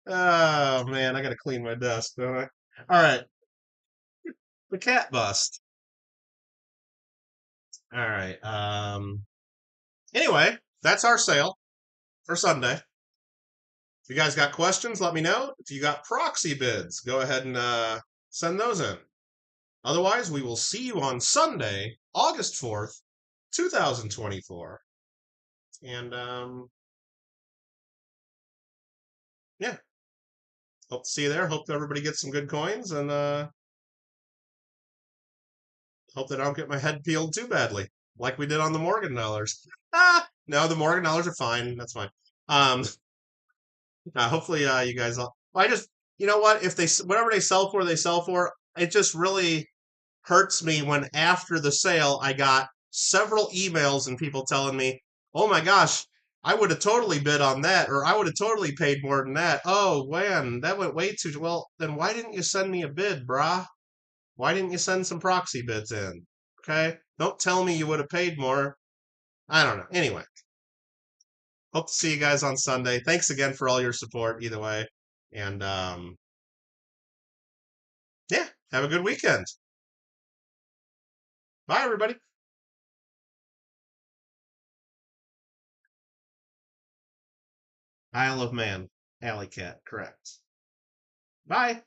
Oh man, I gotta clean my desk, don't I? All right, the cat bust. All right. Anyway, that's our sale for Sunday. If you guys got questions, let me know. If you got proxy bids, go ahead and send those in. Otherwise, we will see you on Sunday, August 4th, 2024. And yeah, hope to see you there. Hope everybody gets some good coins and hope that I don't get my head peeled too badly, like we did on the Morgan dollars. No, the Morgan dollars are fine. That's fine. Hopefully, you guys. I just, you know what? If they whatever they sell for, they sell for. It just really hurts me when after the sale, I got several emails and people telling me, "Oh my gosh, I would have totally bid on that, or I would have totally paid more than that." Oh, man, that went way too well. Then why didn't you send me a bid, brah? Why didn't you send some proxy bids in? Okay, don't tell me you would have paid more. I don't know. Anyway, hope to see you guys on Sunday. Thanks again for all your support, either way. And yeah, have a good weekend. Bye, everybody. Isle of Man, Alley Cat, correct. Bye.